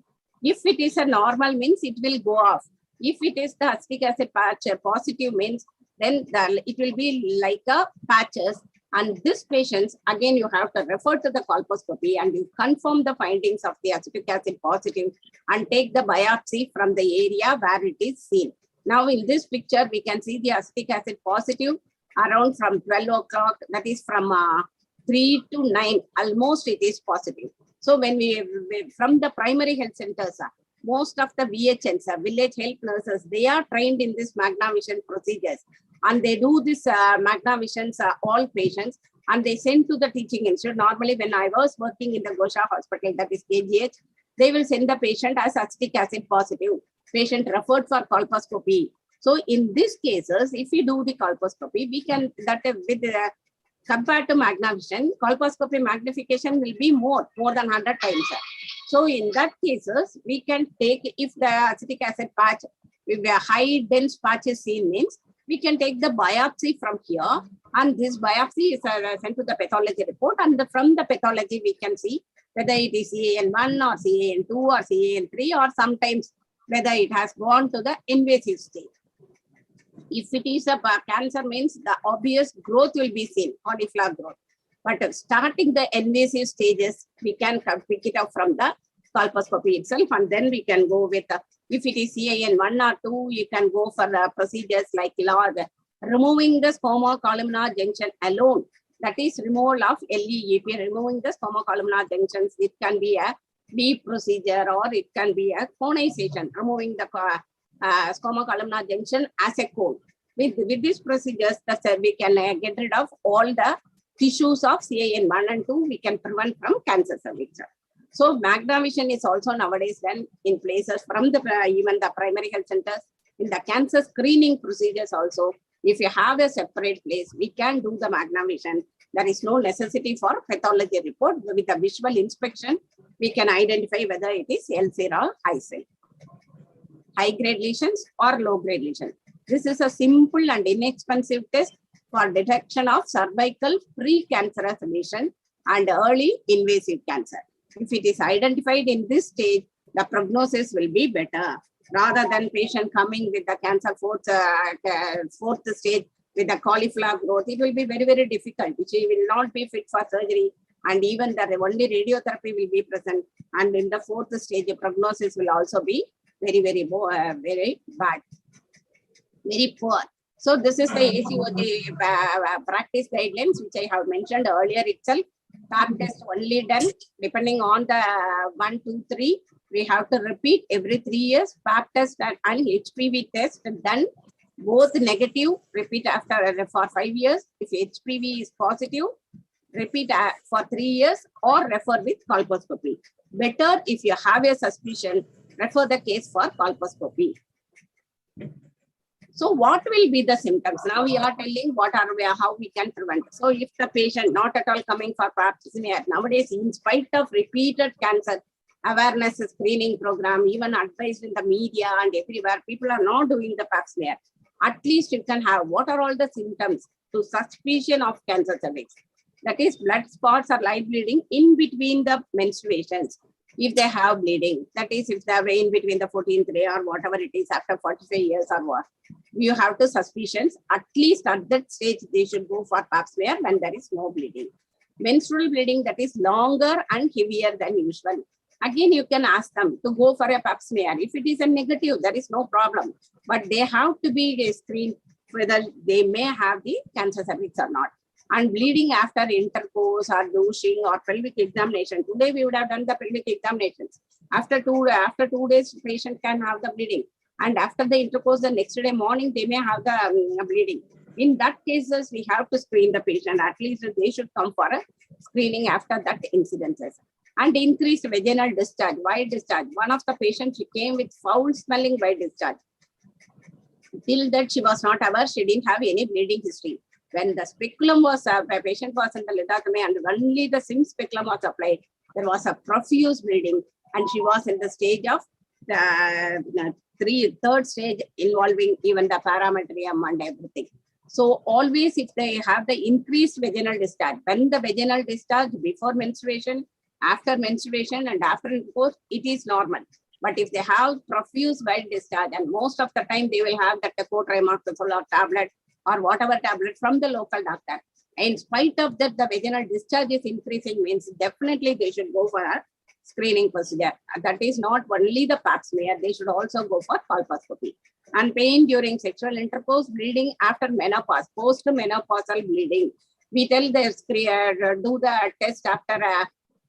If it is a normal means, it will go off. If it is the acetic acid patch positive means, then it will be like a patches. And this patients, again, you have to refer to the colposcopy and you confirm the findings of the acetic acid positive and take the biopsy from the area where it is seen. Now in this picture, we can see the acetic acid positive around from 12 o'clock, that is from 3 to 9, almost it is positive. So when from the primary health centers, most of the VHNs, village health nurses, they are trained in this magnavision procedures. And they do this magnavisions all patients and they send to the teaching institute. Normally, when I was working in the Gosha hospital, that is KGH, they will send the patient as acetic acid positive. Patient referred for colposcopy. So in these cases, if we do the colposcopy, we can, that with compared to magnavision, colposcopy magnification will be more than 100 times. So in that cases, we can take, if the acetic acid patch, if a high dense patch is seen means, we can take the biopsy from here and this biopsy is sent to the pathology report and from the pathology we can see whether it is CAN1 or CAN2 or CAN3 or sometimes whether it has gone to the invasive stage. If it is a cancer means the obvious growth will be seen, cauliflower growth. But starting the invasive stages, we can pick it up from the colposcopy itself, and then we can go with, if it is CIN1 or 2, you can go for procedures like removing the scomocolumnar junction alone. That is removal of LEEP, removing the scomocolumnar junctions. It can be a deep procedure or it can be a conization, removing the scomocolumnar junction as a cone. With these procedures, we can get rid of all the tissues of CIN1 and 2. We can prevent from cancer cervix. So MagnaVision is also nowadays done in places from the even the primary health centers, in the cancer screening procedures also. If you have a separate place, we can do the MagnaVision. There is no necessity for pathology report. With a visual inspection, we can identify whether it is LCR or ICL. High-grade lesions or low-grade lesions. This is a simple and inexpensive test for detection of cervical precancerous lesion and early invasive cancer. If it is identified in this stage, the prognosis will be better. Rather than patient coming with the cancer fourth stage with the cauliflower growth, it will be very, very difficult. She will not be fit for surgery, and even the only radiotherapy will be present. And in the fourth stage, the prognosis will also be very, very bad, very poor. So this is the ACOG practice guidelines, which I have mentioned earlier itself. Pap test only done depending on the 1, 2, 3. We have to repeat every 3 years. Pap test and HPV test done both negative, repeat after for 5 years. If HPV is positive, repeat for 3 years or refer with colposcopy. Better if you have a suspicion, refer the case for colposcopy. So what will be the symptoms? Now we are telling how we can prevent. So if the patient not at all coming for Pap smear, nowadays in spite of repeated cancer awareness screening program, even advised in the media and everywhere, people are not doing the Pap smear. At least you can have what are all the symptoms to suspicion of cancer cervix. That is blood spots or light bleeding in between the menstruations. If they have bleeding, that is if they are in between the 14th day or whatever it is after 45 years or what, you have to suspicions. At least at that stage, they should go for Pap smear when there is no bleeding. Menstrual bleeding that is longer and heavier than usual. Again, you can ask them to go for a Pap smear. If it is a negative, there is no problem. But they have to be screened whether they may have the cancer cervix or not. And bleeding after intercourse or douching or pelvic examination. Today we would have done the pelvic examinations. After 2 days, the patient can have the bleeding. And after the intercourse, the next day morning, they may have the bleeding. In that cases, we have to screen the patient. At least they should come for a screening after that incidences. And increased vaginal discharge, white discharge. One of the patients, she came with foul smelling white discharge. Till that she was not aware, she didn't have any bleeding history. When the speculum was, the patient was in the lithotomy and only the sim speculum was applied, there was a profuse bleeding and she was in the stage of the third stage involving even the parametrium and everything. So always if they have the increased vaginal discharge, when the vaginal discharge before menstruation, after menstruation and after intercourse, it is normal. But if they have profuse white discharge and most of the time they will have that cotrimoxazole or tablet or whatever tablet from the local doctor. In spite of that, the vaginal discharge is increasing means definitely they should go for a screening procedure. That is not only the Pap smear, they should also go for colposcopy. And pain during sexual intercourse, bleeding after menopause, post-menopausal bleeding. We tell them do the test after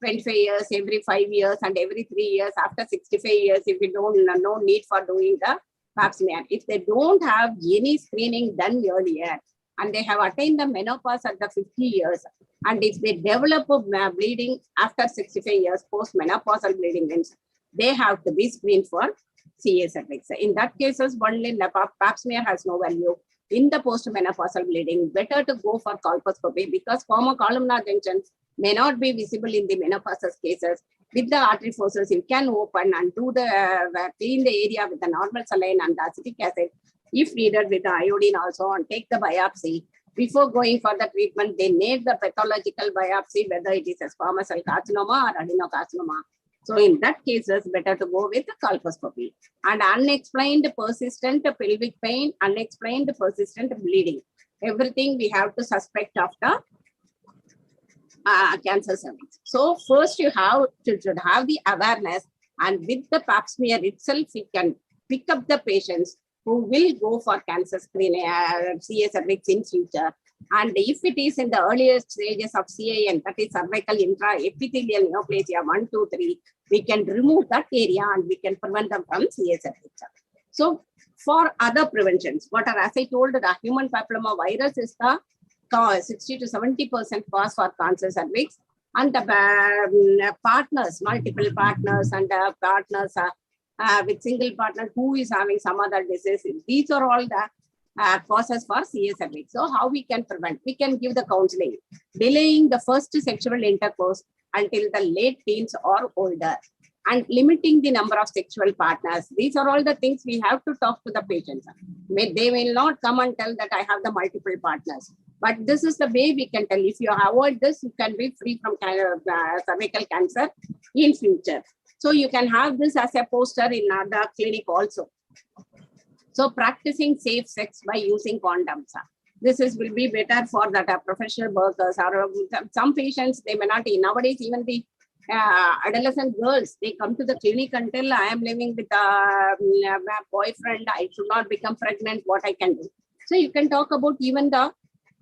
25 years, every 5 years and every 3 years, after 65 years, if we don't, no need for doing the Pap smear. If they don't have any screening done earlier and they have attained the menopause at the 50 years, and if they develop a bleeding after 65 years, post-menopausal bleeding, means they have to be screened for Ca Cervix. In that cases, only the Pap smear has no value. In the post-menopausal bleeding, better to go for colposcopy because columnar junctions may not be visible in the menopausal cases. With the artery forces, you can open and do the clean the area with the normal saline and the acetic acid. If needed, with the iodine also, and take the biopsy. Before going for the treatment, they need the pathological biopsy, whether it is a squamous cell carcinoma or adenocarcinoma. So in that cases, better to go with the colposcopy. And unexplained persistent pelvic pain, unexplained persistent bleeding. Everything we have to suspect of the cancer cervix. So first you should have the awareness, and with the Pap smear itself, we can pick up the patients who will go for cancer screening, Ca cervix in future. And if it is in the earliest stages of CIN, that is cervical intraepithelial neoplasia 1, 2, 3, we can remove that area and we can prevent them from Ca cervix. So for other preventions, what are, as I told, the human papilloma virus is the 60 to 70% cause for cancer cervix, and the partners, multiple partners, and partners with single partner who is having some other disease. These are all the causes for Ca cervix. So how we can prevent? We can give the counseling, delaying the first sexual intercourse until the late teens or older, and limiting the number of sexual partners. These are all the things we have to talk to the patients. They will not come and tell that I have the multiple partners. But this is the way we can tell. If you avoid this, you can be free from cervical cancer in future. So you can have this as a poster in the clinic also. So practicing safe sex by using condoms. This will be better for that professional workers or some patients. They may not. Nowadays, even the adolescent girls, they come to the clinic and tell, I am living with a boyfriend. I should not become pregnant. What I can do? So you can talk about even the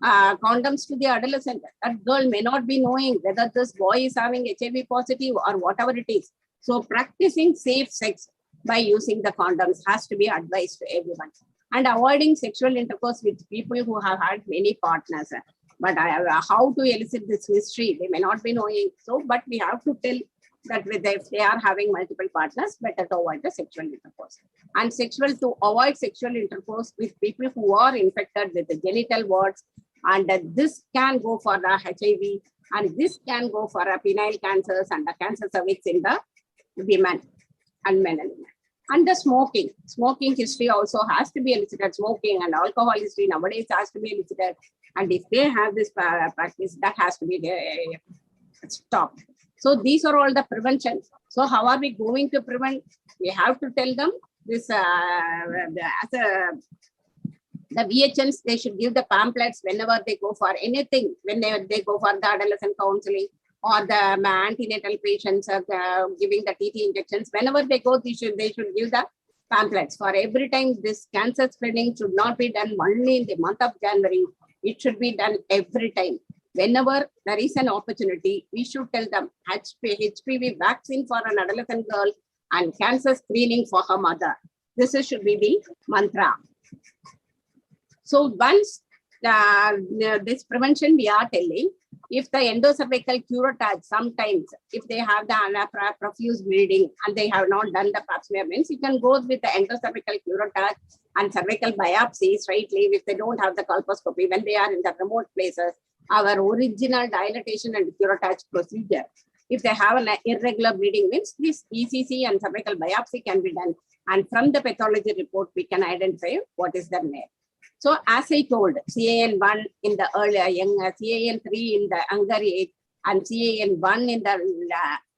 condoms to the adolescent. That girl may not be knowing whether this boy is having HIV positive or whatever it is. So practicing safe sex by using the condoms has to be advised to everyone, and avoiding sexual intercourse with people who have had many partners. But how to elicit this mystery, they may not be knowing. So, but we have to tell that if they are having multiple partners, better to avoid the sexual intercourse. And to avoid sexual intercourse with people who are infected with the genital warts, and this can go for the HIV, and this can go for penile cancers and the cancer cervix in the women and men and women. And the smoking history also has to be elicited. Smoking and alcohol history nowadays has to be elicited. And if they have this practice, that has to be stopped. So these are all the preventions. So how are we going to prevent? We have to tell them this the VHNs, they should give the pamphlets whenever they go for anything, when they go for the adolescent counseling or the antenatal patients giving the TT injections. Whenever they go, they should give the pamphlets. For every time, this cancer screening should not be done only in the month of January. It should be done every time. Whenever there is an opportunity, we should tell them Hpv vaccine for an adolescent girl and cancer screening for her mother. This should be the mantra. So once this prevention we are telling, if the endocervical curettage, sometimes if they have the profuse bleeding and they have not done the Pap smear, means you can go with the endocervical curettage and cervical biopsy straightly if they don't have the colposcopy. When they are in the remote places, our original dilatation and curettage procedure. If they have an irregular bleeding, means this ECC and cervical biopsy can be done. And from the pathology report, we can identify what is the name. So as I told, CAN1 in the earlier young, CAN3 in the younger age, and CAN1 in the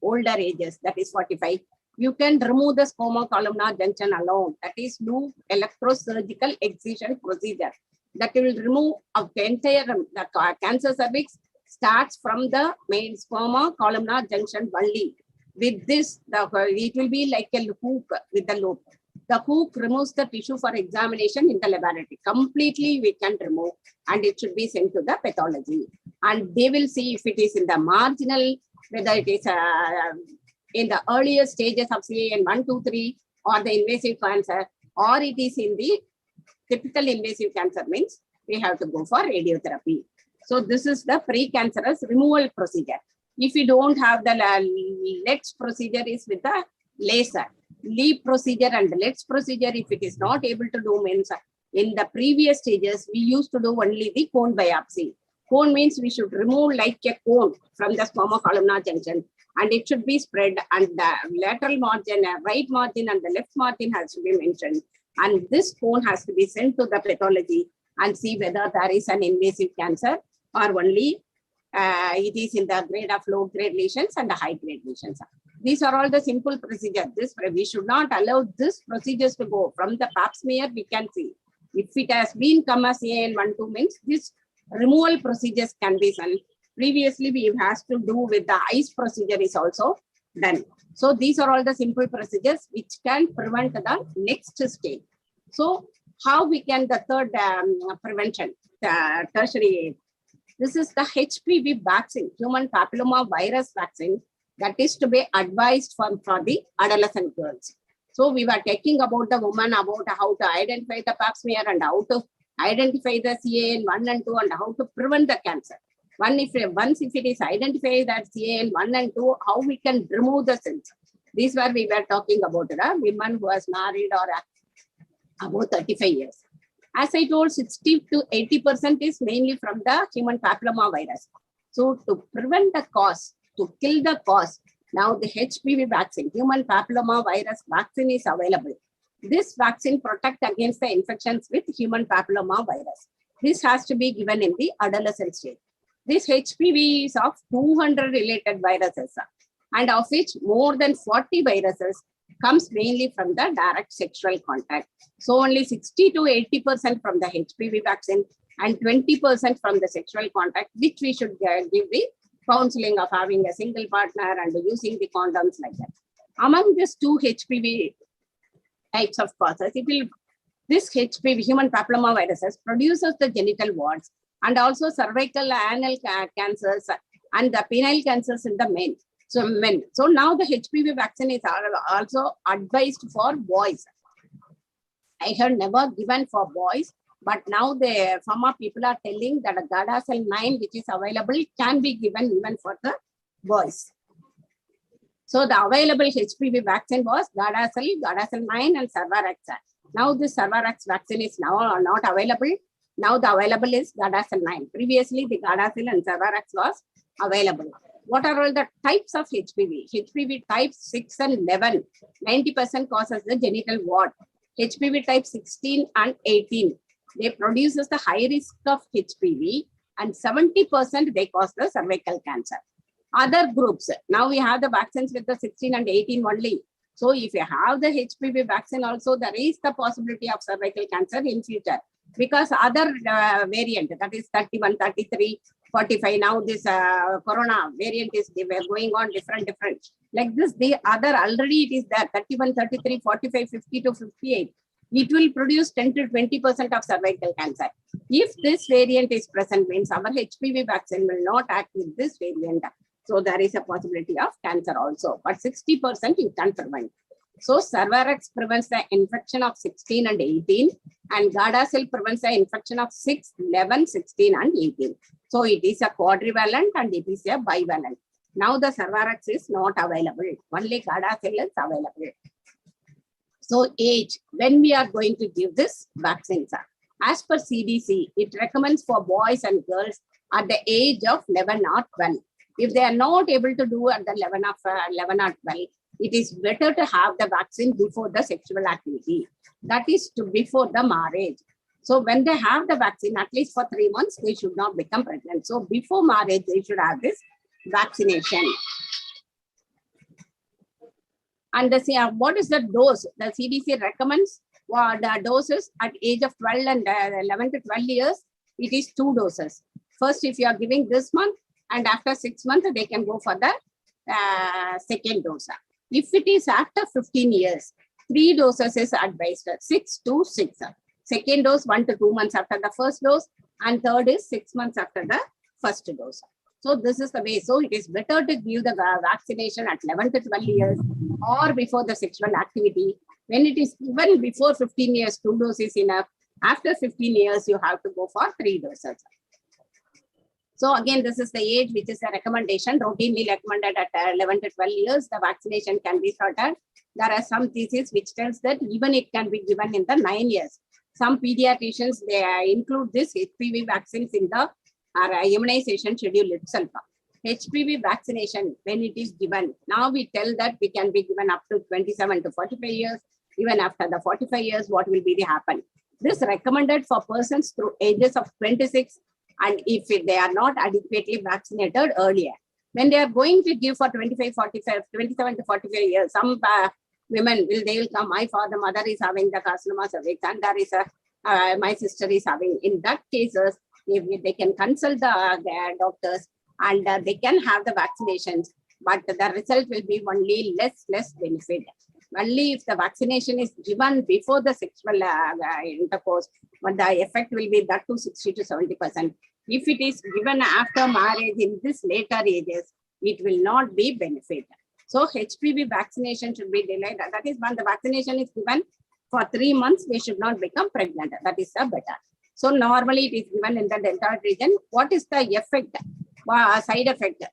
older ages, that is 45, you can remove the sperma-columnar junction alone. That is do electrosurgical excision procedure. That will remove the entire cancer cervix starts from the main sperma-columnar junction only. With this, it will be like a hook with the loop. The hook removes the tissue for examination in the laboratory. Completely we can remove, and it should be sent to the pathology. And they will see if it is in the marginal, whether it is in the earlier stages of CAN 1, 2, 3, or the invasive cancer, or it is in the typical invasive cancer, means we have to go for radiotherapy. So this is the pre-cancerous removal procedure. If you don't have the next procedure is with the laser. LEAP procedure and the LETS procedure, if it is not able to do, means in the previous stages, we used to do only the cone biopsy. Cone means we should remove like a cone from the sperma-columnar junction, and it should be spread, and the lateral margin, right margin and the left margin has to be mentioned. And this cone has to be sent to the pathology and see whether there is an invasive cancer or only it is in the grade of low grade lesions and the high grade lesions. These are all the simple procedures. We should not allow this procedures to go. From the Pap smear, we can see. If it has been come as CAN 1, 2 means this removal procedures can be done Previously, we has to do with the ICE procedure is also done. So these are all the simple procedures which can prevent the next stage. So how we can the third prevention, tertiary. This is the HPV vaccine, human papilloma virus vaccine, that is to be advised for the adolescent girls. So we were talking about the woman about how to identify the Pap smear and how to identify the CAN1 and 2 and how to prevent the cancer. Once if it is identified that CAN1 and 2, how we can remove the cells. These were we were talking about the women who was married or about 35 years. As I told, 60 to 80% is mainly from the human papilloma virus. So to prevent the cause, to kill the cause, now the HPV vaccine, human papilloma virus vaccine is available. This vaccine protects against the infections with human papilloma virus. This has to be given in the adolescent stage. This HPV is of 200 related viruses, and of which more than 40 viruses comes mainly from the direct sexual contact. So only 60 to 80% from the HPV vaccine and 20% from the sexual contact, which we should give the counseling of having a single partner and using the condoms like that. Among these two HPV types of causes, this HPV, human papilloma viruses, produces the genital warts and also cervical anal cancers and the penile cancers in the men. So now the HPV vaccine is also advised for boys. I have never given for boys, but now the pharma people are telling that a Gardasil 9, which is available, can be given even for the boys. So the available HPV vaccine was Gardasil 9 and Cervix. Now this Cervix vaccine is now not available. Now the available is Gardasil 9. Previously the Gardasil and Cervix was available. What are all the types of HPV? HPV type 6 and 11, 90% causes the genital wart. HPV type 16 and 18, they produces the high risk of HPV, and 70% they cause the cervical cancer. Other groups, now we have the vaccines with the 16 and 18 only. So if you have the HPV vaccine also, there is the possibility of cervical cancer in future, because other variant, that is 31, 33, 45, now this corona variant is going on different. Like this, the other already it is there, 31, 33, 45, 50 to 58. It will produce 10 to 20% of cervical cancer. If this variant is present, means our HPV vaccine will not act with this variant. So there is a possibility of cancer also, but 60% you can prevent. So Cervix prevents the infection of 16 and 18, and Gardasil prevents the infection of 6, 11, 16 and 18. So it is a quadrivalent and it is a bivalent. Now the Cervix is not available. Only Gardasil is available. So age, when we are going to give this vaccines, as per CDC, it recommends for boys and girls at the age of 11 or 12. If they are not able to do at the 11 or 12, it is better to have the vaccine before the sexual activity. That is before the marriage. So when they have the vaccine, at least for 3 months, they should not become pregnant. So before marriage, they should have this vaccination. And what is the dose? The CDC recommends the doses at age of 12 and 11 to 12 years. It is 2 doses. First, if you are giving this month, and after 6 months, they can go for the second dose. If it is after 15 years, 3 doses is advised, 6 to 6. Second dose, 1 to 2 months after the first dose, and third is 6 months after the first dose. So this is the way. So it is better to give the vaccination at 11 to 12 years or before the sexual activity. When it is given before 15 years, 2 doses is enough. After 15 years, you have to go for 3 doses. So again, this is the age which is a recommendation, routinely recommended at 11 to 12 years. The vaccination can be started. There are some theses which tells that even it can be given in the 9 years. Some pediatricians, they include this HPV vaccines in the immunization schedule itself. HPV vaccination, when it is given, now we tell that we can be given up to 27 to 45 years. Even after the 45 years, what will be the happen? This recommended for persons through ages of 26, and if they are not adequately vaccinated earlier. When they are going to give for 25, 45, 27 to 45 years, some women will come, my father, mother is having the carcinoma cervix, and there is my sister is having. In that cases, if they can consult the doctors and they can have the vaccinations, but the result will be only less benefit. Only if the vaccination is given before the sexual intercourse, but the effect will be that to 60 to 70%. If it is given after marriage in this later ages, it will not be benefit. So HPV vaccination should be delayed. That is when the vaccination is given for 3 months, they should not become pregnant. That is the better. So normally it is given in the deltoid region. What is the effect? Side effect?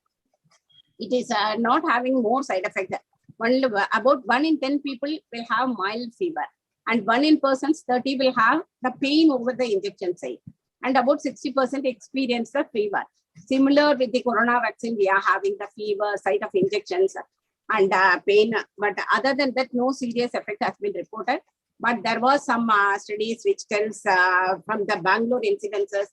It is not having more side effect. About 1 in 10 people will have mild fever, and 1 in persons 30 will have the pain over the injection site, and about 60% experience the fever. Similar with the corona vaccine, we are having the fever, site of injections, and pain. But other than that, no serious effect has been reported. But there was some studies which tells from the Bangalore incidences,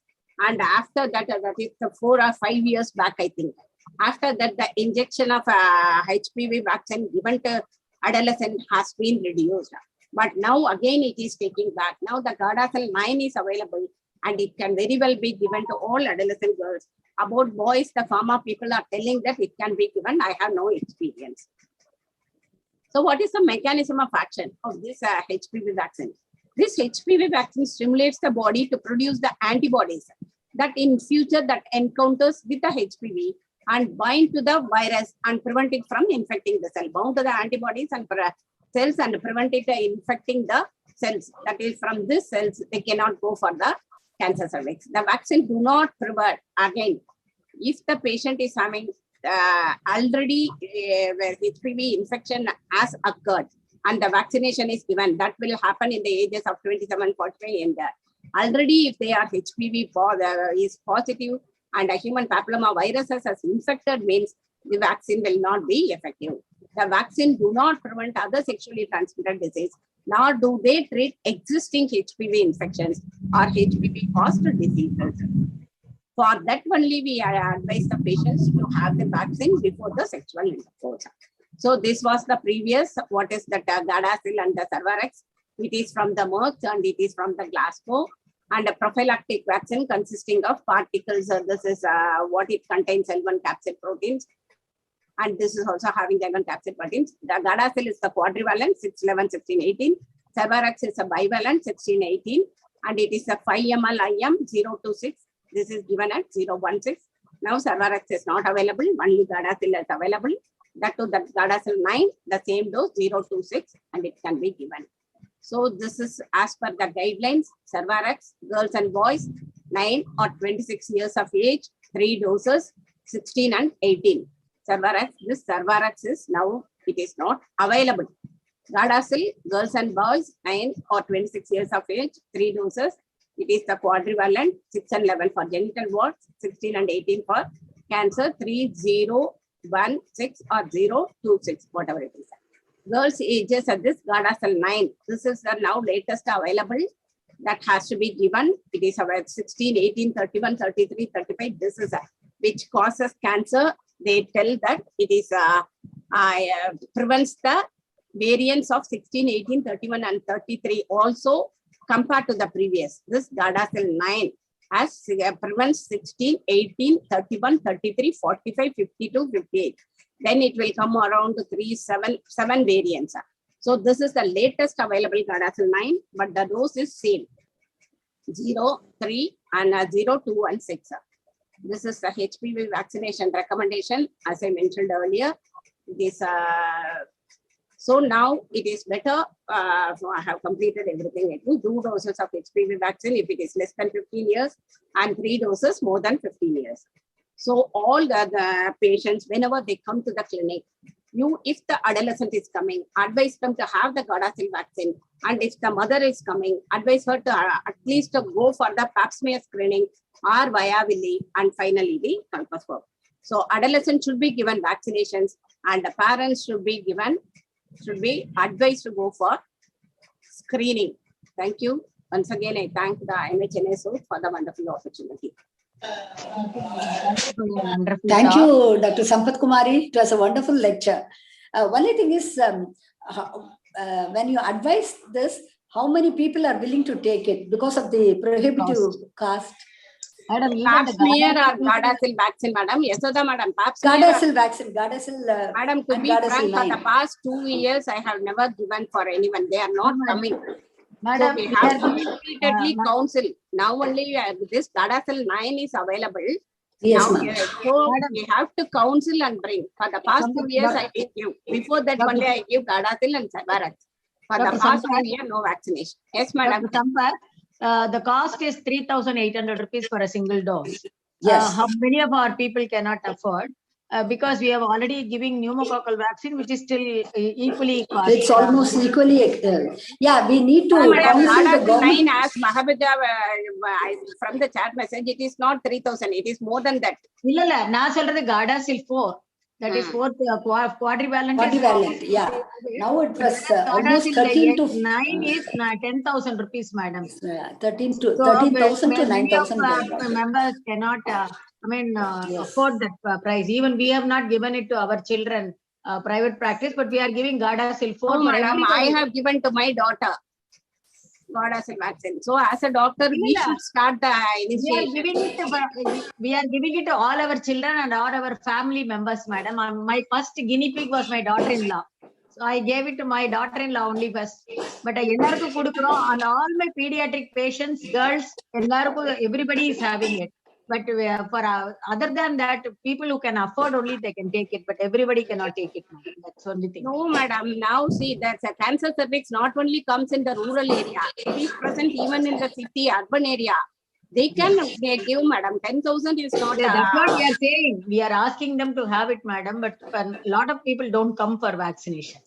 and after that, that is 4 or 5 years back, I think. After that, the injection of HPV vaccine given to adolescent has been reduced. But now again, it is taking back. Now the Gardasil 9 is available, and it can very well be given to all adolescent girls. About boys, the pharma people are telling that it can be given. I have no experience. So what is the mechanism of action of this HPV vaccine? This HPV vaccine stimulates the body to produce the antibodies that in future that encounters with the HPV and bind to the virus and prevent it from infecting the cell. Bound to the antibodies and cells and prevent it infecting the cells. That is, from these cells, they cannot go for the cancer cervix. The vaccine do not prevent, again, if the patient is having already HPV infection has occurred and the vaccination is given, that will happen in the ages of 27, 45 and already if they are HPV is positive and a human papilloma viruses has infected, means the vaccine will not be effective. The vaccine do not prevent other sexually transmitted disease, nor do they treat existing HPV infections or HPV caused diseases. For that only we advise the patients to have the vaccine before the sexual intercourse. So this was the previous, what is the Gardasil and the Cervix. It is from the Merck and it is from the Glasgow. And a prophylactic vaccine consisting of particles. This is what it contains, L1 capsid proteins. And this is also having the L1 capsid proteins. The Gardasil is the quadrivalent, 6, 11, 16, 18. Cervarix is a bivalent, 16, 18. And it is a 5 ml IM, 0 to 6. This is given at 0.16. Now Cervarix is not available. Only Gardasil is available. That to the Gardasil 9, the same dose, 0 to 6, and it can be given. So this is as per the guidelines. Cervarix, girls and boys, 9 or 26 years of age, 3 doses, 16 and 18. Cervarix, this Cervarix is now, it is not available. Gardasil, girls and boys, 9 or 26 years of age, 3 doses. It is the quadrivalent, 6 and 11 for genital warts, 16 and 18 for cancer, 3, 0, 1, 6 or 0, 2, 6, whatever it is. Girls ages at this Gardasil 9. This is the now latest available that has to be given. It is about 16, 18, 31, 33, 35. This is which causes cancer. They tell that it is prevents the variants of 16, 18, 31 and 33 also compared to the previous. This Gardasil 9 as prevents 16, 18, 31, 33, 45, 52, 58. Then it will come around to 7 variants. So this is the latest available Gardasil 9, but the dose is same. 0, 3 and 0, 2 and 6. This is the Hpv vaccination recommendation, as I mentioned earlier. This so now it is better. So I have completed everything. 2 doses of Hpv vaccine if it is less than 15 years and 3 doses more than 15 years. So all the patients, whenever they come to the clinic, if the adolescent is coming, advise them to have the Gardasil vaccine. And if the mother is coming, advise her to at least to go for the Pap Smear Screening or viability and finally the Pulpostomy. So adolescents should be given vaccinations and the parents should be advised to go for screening. Thank you. Once again, I thank the MHNSO for the wonderful opportunity. Thank you, Dr. Sampath Kumari. It was a wonderful lecture. Only thing is, when you advise this, how many people are willing to take it because of the prohibitive cost? Madam, Pap smear or Gardasil vaccine, madam. Yesoda, madam. Pap smear. Gardasil vaccine, Gardasil. Madam, to and be Gardasil frank, for the 9. past 2 years, I have never given for anyone. They are not coming. Madam, So we we have are to giving, repeatedly counsel. Now only this Gardasil 9 is available. Yes, Now, ma'am. so Madam. we have to counsel and bring. For the past 2 years, I did give. Before that, only I give Gardasil and Cervix. For the Dr. past Sampath. 2 years, no vaccination. Yes, madam. Dr. Sampath, the cost is 3,800 rupees for a single dose. Yes. How many of our people cannot afford? Because we have already giving pneumococcal vaccine, which is still equally cost. It's almost equally. Yeah, we need to No, madam, counsel the Gardasil 9 government. as Mahabija from the chat message, it is not 3,000. It is more than that. இல்ல நான் சொல்றது Gardasil 4. That is 4 quadrivalent. Quadrivalent, yeah. Now it was almost Gardasil 13 to 9 is 10,000 rupees, madam. 13,000 to Many of 9,000. members cannot, Yes. afford that price. Even we have not given it to our children, private practice, but we are giving Gardasil 4 No, for madam, everybody. I have given to my daughter Gardasil vaccine. So as a doctor, we Yeah. should start the We are initiation. giving it to all our children and all our family members, madam. My first guinea pig was my daughter-in-law. So I gave it to my daughter-in-law only first. But எல்லாருக்கும் கொடுக்கிறோம், and all my pediatric patients, girls, எல்லாருக்கும் everybody is having it. But for other than that, people who can afford only they can take it, but everybody cannot take it, madam. That's only thing. No, madam. Now see, that's a cancer cervix not only comes in the rural area, it is present even in the city, urban area. They can give, madam. 10,000 is not. That's what we are saying. We are asking them to have it, madam, but a lot of people don't come for vaccination.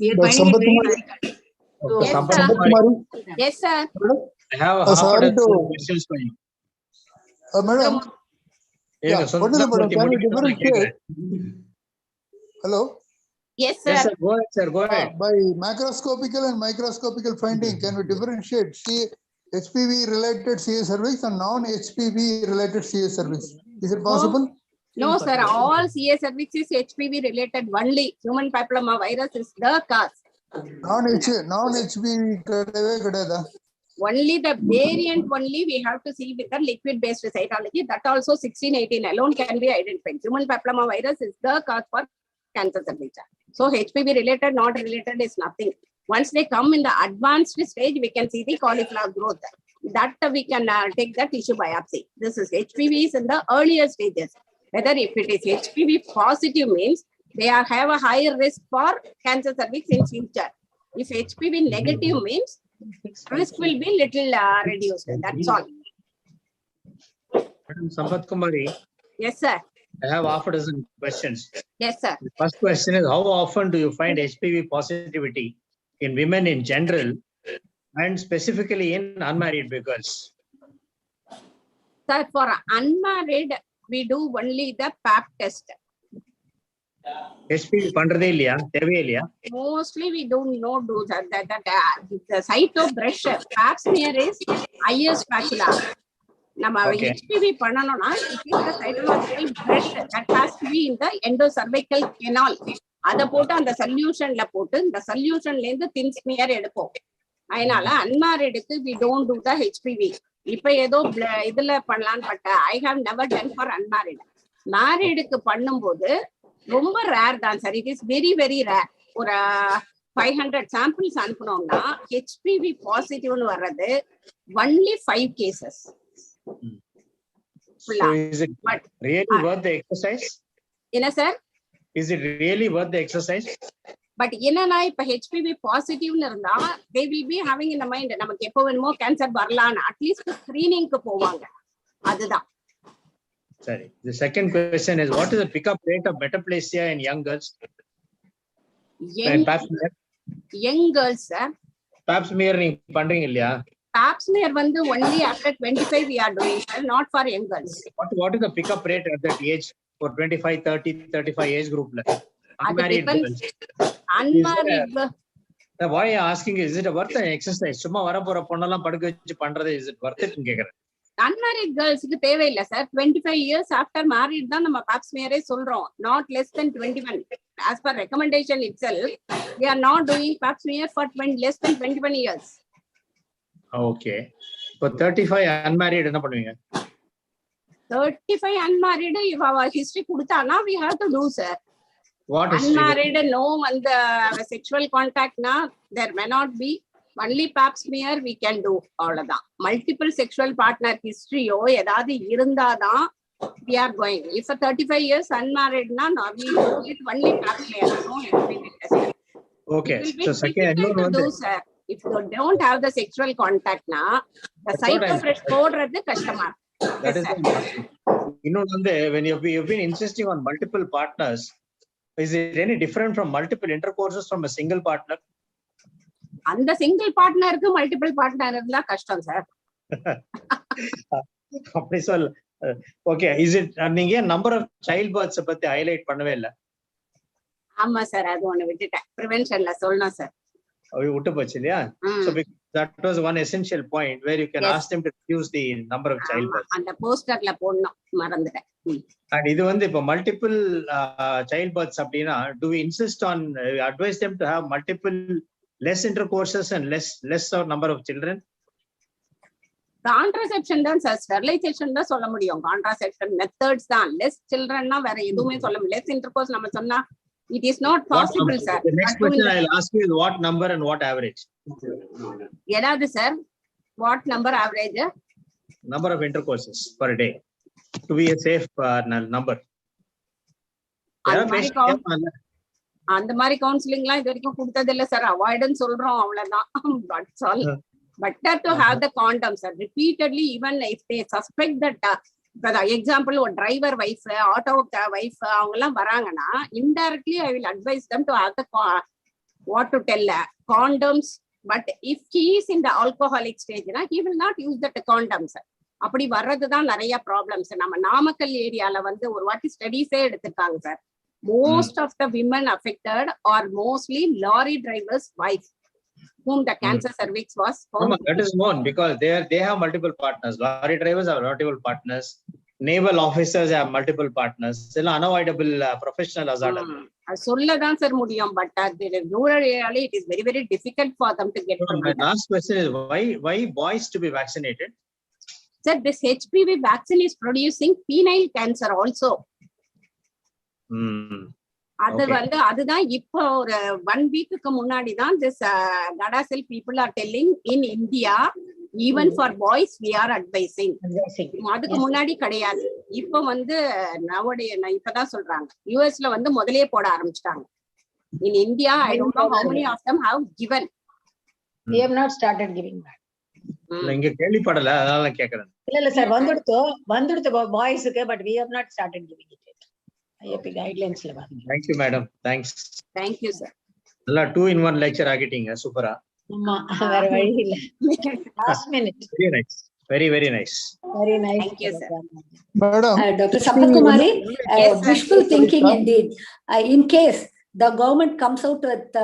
We are But finding it very Sampath difficult. Okay, Yes, Sampath sir. Kumari, Yes, sir. I have a half a sorry dozen to- questions for you. Madam, இருங்க, what is the madam? Sundaramurthy Can we முடிக்கட்டும், நான் differentiate? கேட்கிறேன். Hello? Yes, sir. Yes, sir. Go ahead, sir. Go ahead. By macroscopical and microscopical finding, can we differentiate HPV related Ca cervix and non-HPV related Ca cervix? Is it possible? No, sir. All Ca cervix is HPV related only. Human papilloma virus is the cause. Non-HPV கிடையவே கிடையாதா? Only the variant only we have to see with the liquid based cytology. That also 1618 alone can be identified. Human papilloma virus is the cause for cancer cervix. So HPV related, not related is nothing. Once they come in the advanced stage, we can see the cauliflower growth. That we can take the tissue biopsy. This is HPVs in the earlier stages. Whether if it is HPV positive means they have a higher risk for cancer cervix in future. If HPV negative means risk will be little reduced. That's all. Madam Sampath Kumari, Yes, sir. I have half a dozen questions. Yes, sir. The first question is, how often do you find HPV positivity in women in general and specifically in unmarried girls? Sir, for unmarried, we do only the Pap test. HPV பண்றதே இல்லையா, தேவையே இல்லையா? Mostly we don't know do that. The site of brush Pap smear is IS spatula. நம்ம Okay. HPV பண்ணனும்னா it is the cytological brush that has to be in the endocervical canal. அத போட்டு அந்த சொல்யூஷன்ல போட்டு இந்த சொல்யூஷன்ல இருந்து thin smear எடுப்போம். அதனால unmarriedக்கு we don't do the HPV. இப்ப ஏதோ இதுல பண்ணலாம்னு பட்ட I have never done for unmarried. Marriedக்கு பண்ணும்போது ரொம்ப ரேர் தான் sir. It is very very rare. ஒரு 500 சாம்பிள்ஸ் அனுப்பணும்னா HPV பாசிட்டிவ்னு வர்றது only 5 cases. So is it But really worth the exercise? என்ன sir? Is it really worth the exercise? But என்னன்னா இப்ப HPV பாசிட்டிவ்னு இருந்தா they will be having in the mind நமக்கு எப்போ வேணுமோ cancer வரலான்னு அட்லீஸ்ட் ஸ்கிரீனிங்க்கு போவாங்க. அதுதான். Sorry. The second question is, what is the pickup rate of metaplasia in young girls? Young girls, sir. Pap smear நீங்க பண்றீங்க இல்லையா? Pap smear வந்து only after 25 we are doing, sir, not for young girls. What is the pickup rate at that age for 25, 30, 35 age group? Unmarried girls. Unmarried girls. Why I asking is it worth an exercise? சும்மா வர போற பொண்ணெல்லாம் படுக்க வச்சு பண்றது is it worth it ன்னு கேக்குறேன். Unmarried girlsக்கு தேவையில்லை sir. 25 years after married தான் நம்ம Pap smear சொல்றோம். Not less than 21. As per recommendation itself, we are not doing Pap smear for less than 21 years. Okay. இப்போ 35 unmarried என்ன பண்ணுவீங்க? 35 unmarried, if our history kudutana, we have to do, sir. What is Unmarried, no, and the sexual contact, na, there may not be. Only Pap smear we can do. All of that. Multiple sexual partner history, oh, edadi irunda da, we are going. If for 35 years unmarried, na, no, we do it only Pap smear, no Hpv test. Okay. It will be So second, difficult to do, sir. If you don't have the sexual contact, na, the site of fresh podradhu kashtamar. That is when you've been insisting on multiple partners, is it any different from multiple intercourses from a single partner? And the single partner ku multiple partner irundha kashtam, sir. Okay, is it நீங்க number of childbirths பத்தி highlight பண்ணவே இல்ல? ஆமா sir, அது ஒன்னு விட்டுட்டேன். preventionல சொல்லணும் sir. விட்டு போச்சு இல்லையா? So that was one essential point where you can ask them to reduce the number of childbirths. அந்த போஸ்டர்ல போடணும், மறந்துட்டேன். And இது வந்து இப்ப multiple childbirths அப்படினா, do we insist on advise them to have multiple less intercourses and less number of children? Contraception தான் sir, sterilization தான் சொல்ல முடியும். Contraception methods தான். less children னா வேற எதுவுமே சொல்ல முடியாது. less intercourse நம்ம சொன்னா it is not possible, sir. The next question I'll ask you is what number and what average? ஏதாவது sir, what number average? Number of intercourses per day to be a safe number. அந்த மாதிரி கவுன்சிலிங்லாம் இது வரைக்கும் கொடுத்தது இல்ல sir. Avoidance சொல்றோம், அவ்வளவுதான். That's all. Better to have the condoms, sir. Repeatedly, even if they suspect that, for example, ஒரு driver wife, auto wife அவங்க எல்லாம் வராங்கன்னா, indirectly I will advise them to have the what to tell condoms. But if he is in the alcoholic stage, he will not use that condoms. அப்படி வர்றதுதான் நிறைய problems. நம்ம நாமக்கல் ஏரியால வந்து ஒரு வாட்டி ஸ்டடிஸே எடுத்துட்டாங்க sir. Most of the women affected are mostly lorry drivers' wife, whom the Ca Cervix was found. That is known because they have multiple partners. Lorry drivers have multiple partners. Naval officers have multiple partners. It's an unavoidable professional hazard. சொல்லதான் sir முடியும், but rural area it is very very difficult for them to get. My last question is why boys to be vaccinated? Sir, this Hpv vaccine is producing penile cancer also. அது வந்து அதுதான் இப்போ ஒரு 1 week முன்னாடி தான் this Gadasel people are telling in India, even for boys we are advising. அதுக்கு முன்னாடி கிடையாது. இப்போ வந்து இப்பதான் சொல்றாங்க. யுஎஸ்ல வந்து முதலே போட ஆரம்பிச்சிட்டாங்க. In India, I don't know how many of them have given. We have not started giving that. இங்க கேள்விப்படல, அதனால கேக்குறேன். இல்ல சார், வந்துடுது பாய்ஸ்க்கு, but we have not started giving it. IAP guidelines la vaanga. Thank you madam, thanks. Thank you sir. alla 2-in-1 lecture ஆகிட்டீங்க, சூப்பரா. ஆமா, வேற வழி இல்ல. Last minute. Very nice, very nice. Very nice. Thank you sir. Madam, Dr. Sampakumari, wishful thinking indeed. In case the government comes out with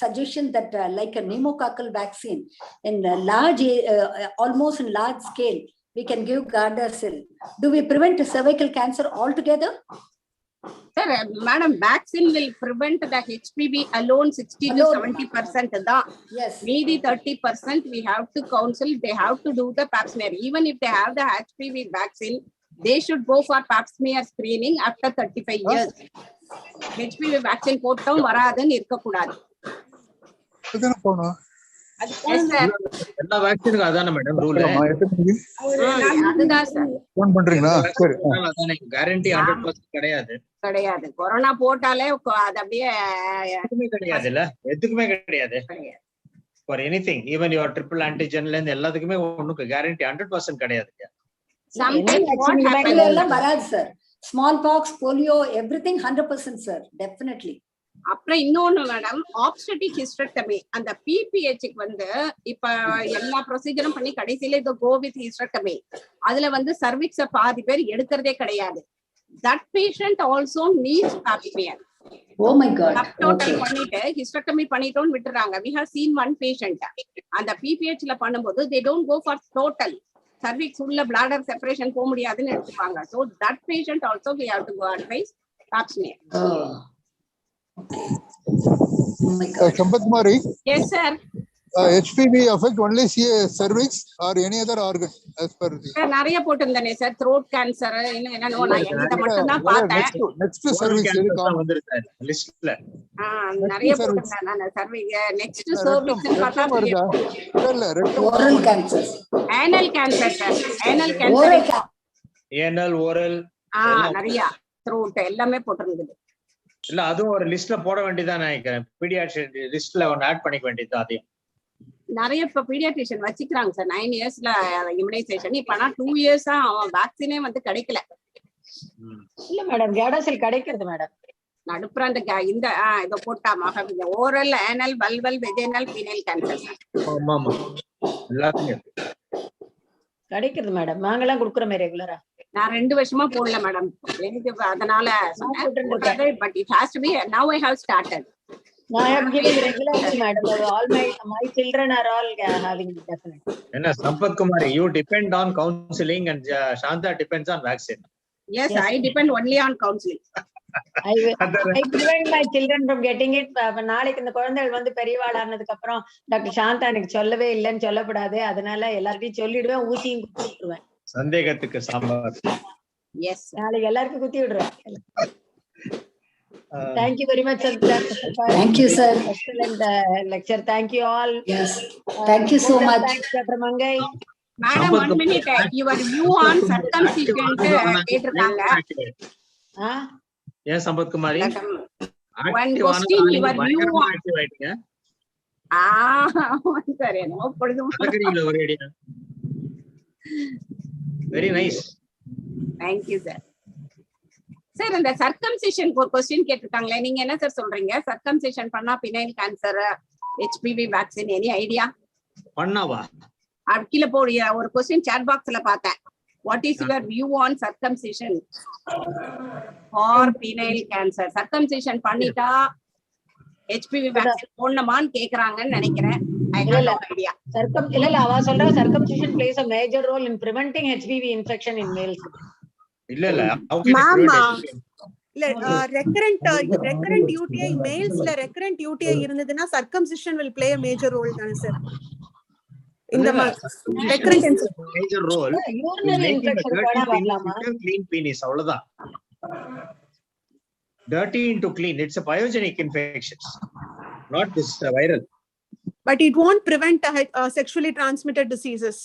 suggestion that like a pneumococcal vaccine in large, almost in large scale, we can give Gardasil. Do we prevent cervical cancer altogether? Sir, madam, vaccine will prevent the HPV alone 60 to 70%. Yes. Maybe 30% we have to counsel. They have to do the Pap smear. Even if they have the HPV vaccine, they should go for Pap smear screening after 35 years. HPV vaccine போட்டோம் வராதுன்னு இருக்கக்கூடாது. எல்லா வேக்சினுக்கும் அதானே madam rule? அதுதான் sir. Phone பண்றீங்களா? சரி. அதானே guarantee 100% கிடையாது. கிடையாது. கொரோனா போட்டாலே அது அப்படியே எதுக்குமே கிடையாது இல்ல? எதுக்குமே கிடையாது. For anything, even your triple antigen ல இருந்து எல்லாத்துக்குமே ஒண்ணுக்கு கேரண்டி 100% கிடையாது. Sometimes what happens எல்லாம் வராது sir. Small pox, polio, everything 100% sir, definitely. அப்புறம் இன்னொன்னு மேடம், ஆப்ஸ்டெட்டிக் ஹிஸ்டெக்டமி, அந்த பிபிஹெச்க்கு வந்து இப்ப எல்லா ப்ரொசீஜரும் பண்ணி கடைசியில இது கோ வித் ஹிஸ்டெக்டமி. அதுல வந்து சர்விக்ஸ பாதி பேர் எடுக்கிறதே கிடையாது. That patient also needs pap smear. Oh my god. Total பண்ணிட்டு ஹிஸ்டெக்டமி பண்ணிட்டோம்னு விட்டுறாங்க. We have seen one patient. அந்த பிபிஹெச்ல பண்ணும்போது they don't go for total. Cervix உள்ள பிளாடர் செப்பரேஷன் போக முடியாதுன்னு எடுத்துப்பாங்க. So that patient also we have to go advise pap smear. Oh my god. Sampakumari. Yes sir. HPV affect only CA cervix or any other organ as per the நிறைய போட்டிருந்தேனே sir, throat cancer இன்னும் என்னென்னவோ நான் இதை மட்டும் தான் பார்த்தேன். next cervix வந்திருக்காரு லிஸ்ட்ல. நிறைய போட்டிருந்தேன் நான். நெக்ஸ்ட் cervix பார்த்தா இல்ல oral cancer, anal cancer sir, anal cancer, anal oral நிறைய throat எல்லாமே போட்டிருந்தது. இல்ல அதுவும் ஒரு லிஸ்ட்ல போட வேண்டியதான் நினைக்கிறேன். பீடியாட்ரிஷியன் லிஸ்ட்ல ஒன்னு ஆட் பண்ணிக்க வேண்டியது. அதையும் நிறைய இப்ப பீடியாட்ரிஷியன் வச்சுக்கிறாங்க சார். 9 இயர்ஸ்ல இம்யூனைசேஷன். இப்பனா 2 இயர்ஸா அவன் வேக்சினே வந்து கிடைக்கல. இல்ல மேடம், கேடாசில் கிடைக்கிறது மேடம். நடுப்புற அந்த இந்த இத போட்டாமா oral, anal, vulval, vaginal, penile cancer. ஆமா ஆமா எல்லாத்துலயும் கிடைக்கிறது மேடம். நாங்கெல்லாம் கொடுக்குறோமே ரெகுலரா. நான் 2 வருஷமா போடல மேடம். எனக்கு அதனால but it has to be. Now I have started. I am giving regularly madam. All my children are all having it definitely. Enna Sampath Kumari, you depend on counseling and Shanta depends on vaccine. Yes, I depend only on counseling. I prevent my children from getting it. நாளைக்கு இந்த குழந்தைகள் வந்து பெரியவாள் ஆனதுக்கு அப்புறம் doctor Shantha எனக்கு சொல்லவே இல்லைன்னு சொல்லப்படாது. அதனால எல்லார்ட்டையும் சொல்லிடுவேன், ஊசியும் குத்தி விட்டுருவேன். சந்தேகத்துக்கு சாம்பார். எஸ், நாளைக்கு எல்லாருக்கும் குத்தி விடுறேன். Thank you very much, sir. Thank you, sir. Excellent lecture. Thank you all. Yes, thank you so much. Thanks, Dr. Mangai. Madam, 1 minute. Your view on circumcision கேட்டிருக்காங்க. Yes, Sampath Kumari. One question, your view on சரி நோ பொழுதும் very nice. Thank you, sir. Sir, இந்த circumcision ஒரு question கேட்டிருக்காங்களே, நீங்க என்ன sir சொல்றீங்க? சர்க்கம்சிஷன் பண்ணா penile cancer, HPV vaccine, any idea? பண்ணாவா? கீழ போடிய ஒரு क्वेश्चन chat boxல பார்த்தேன். What is your view on circumcision for penile cancer? Circumcision பண்ணிட்டா HPV வேக்சின் போடணுமான்னு கேக்குறாங்கன்னு நினைக்கிறேன். I have no idea. இல்ல அவ சொல்றா circumcision plays a major role in preventing HPV infection in males. இல்ல மாமா இல்ல recurrent UTI males ல recurrent UTI இருந்ததுன்னா circumcision will play a major role தானே சார்? இந்த recurrent major role urinary infection வரலாமா? clean penis அவ்வளவுதான். Dirty into clean, it's a pyogenic infection, not this viral. But it won't prevent sexually transmitted diseases.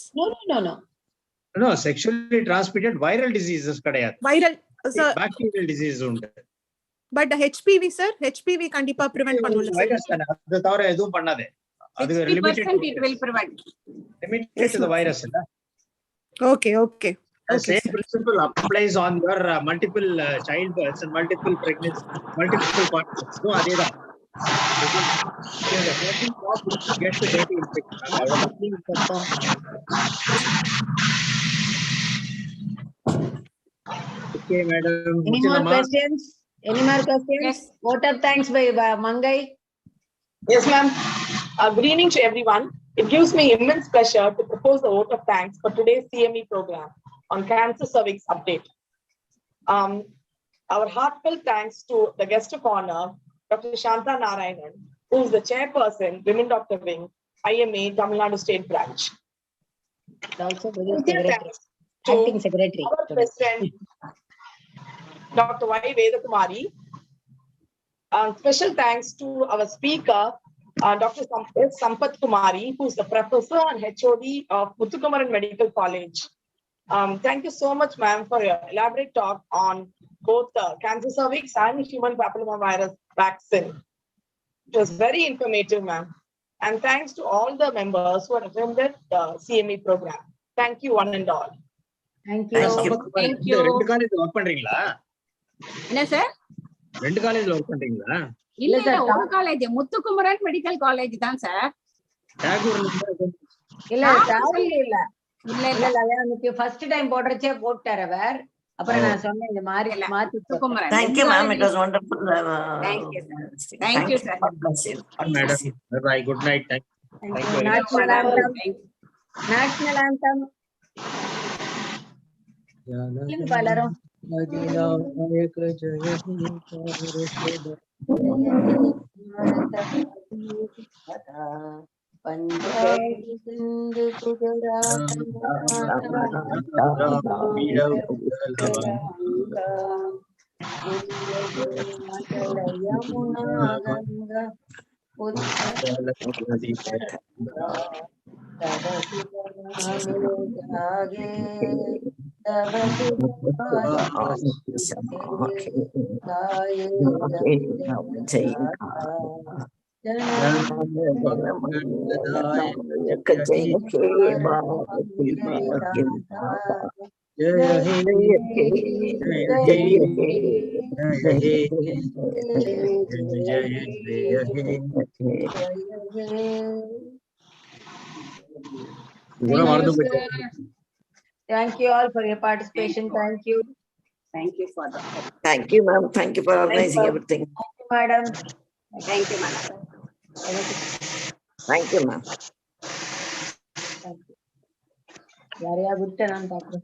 No, sexually transmitted viral diseases kadayad. Viral bacterial disease undu. But the HPV sir, HPV kandipa prevent pannula sir. Virus thana adu thavara edhum pannade. Adu limited, it will prevent. Limited to the virus illa. Okay. The same principle applies on your multiple childbirths and multiple pregnancies, multiple partners. So adeda get the dirty infection. Okay, madam. Any more questions? Yes. Vote of thanks by Mangai. Yes, ma'am. Good evening to everyone. It gives me immense pleasure to propose a vote of thanks for today's CME program on Cancer Cervix update. Our heartfelt thanks to the guest of honor, Dr. Shanta Narayanan, who is the chairperson, Women Doctor Wing, IMA, Tamil Nadu State Branch. Also, acting secretary. Our president, Dr. Y. Vedakumari. Special thanks to our speaker, Dr. Sampath Kumari, who is the professor and HOD of Muthukumaran Medical College. Thank you so much, ma'am, for your elaborate talk on both cancer cervix and human papillomavirus vaccine. It was very informative, ma'am. And thanks to all the members who attended the CME program. Thank you, one and all. Thank you. Thank you. ரெண்டு college work பண்றீங்களா? என்ன sir? ரெண்டு காலேஜ்ல work பண்றீங்களா? இல்ல ஒரு college, Muthukumaran medical college தான் sir. இல்ல ஃபர்ஸ்ட் டைம் போடுறச்சே போட்டார் அவர். அப்புறம் நான் சொன்னேன் இந்த மாதிரி மாத்தி. Thank you, ma'am. It was wonderful. Thank you, sir. Thank you, sir. Madam, bye. Good night. Thank you. National anthem. பலரும் பஞ்சாப் சிந்து குஜராத் யமுனா கங்கா तब शुभ नाम जागे तब शुभ गाये जय Thank you all for your participation. Thank you. Thank you for that. Thank you, ma'am. Thank you for organizing everything. Thank you, madam. Thank you, madam. Thank you, ma'am. ಯಾರ್ಯಾ ಬಿಟ್ಟೆ ನಾನು doctor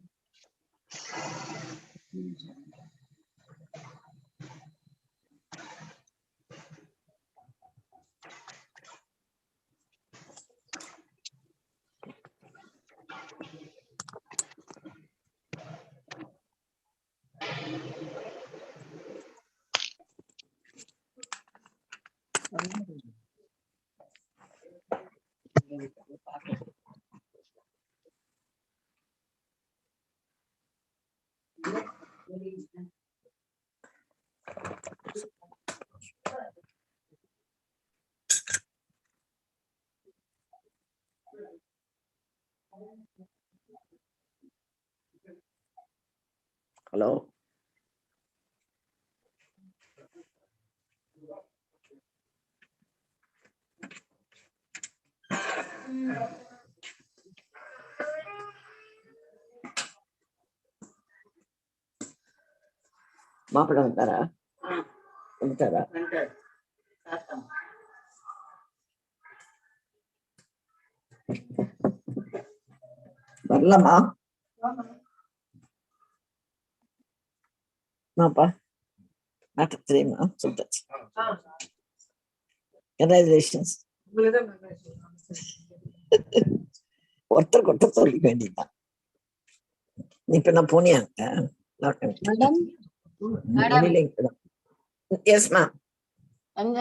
Hello. மாப்பிள்ள வந்தாரா? வந்துட்டாரா? வரலாமா? மாப்பா நாட்டுக்கு தெரியுமா? சொல்லிட்டாச்சு. Congratulations. ஒருத்தருக்கு ஒருத்தர் சொல்லிக்க வேண்டியதுதான். நீ இப்ப நான் போனியாங்க? Yes ma'am. அங்க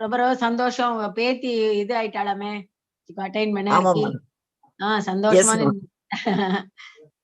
ரொம்ப ரொம்ப சந்தோஷம். உங்க பேத்தி இது ஆயிட்டாலாமே அட்டைன் பண்ண சந்தோஷமா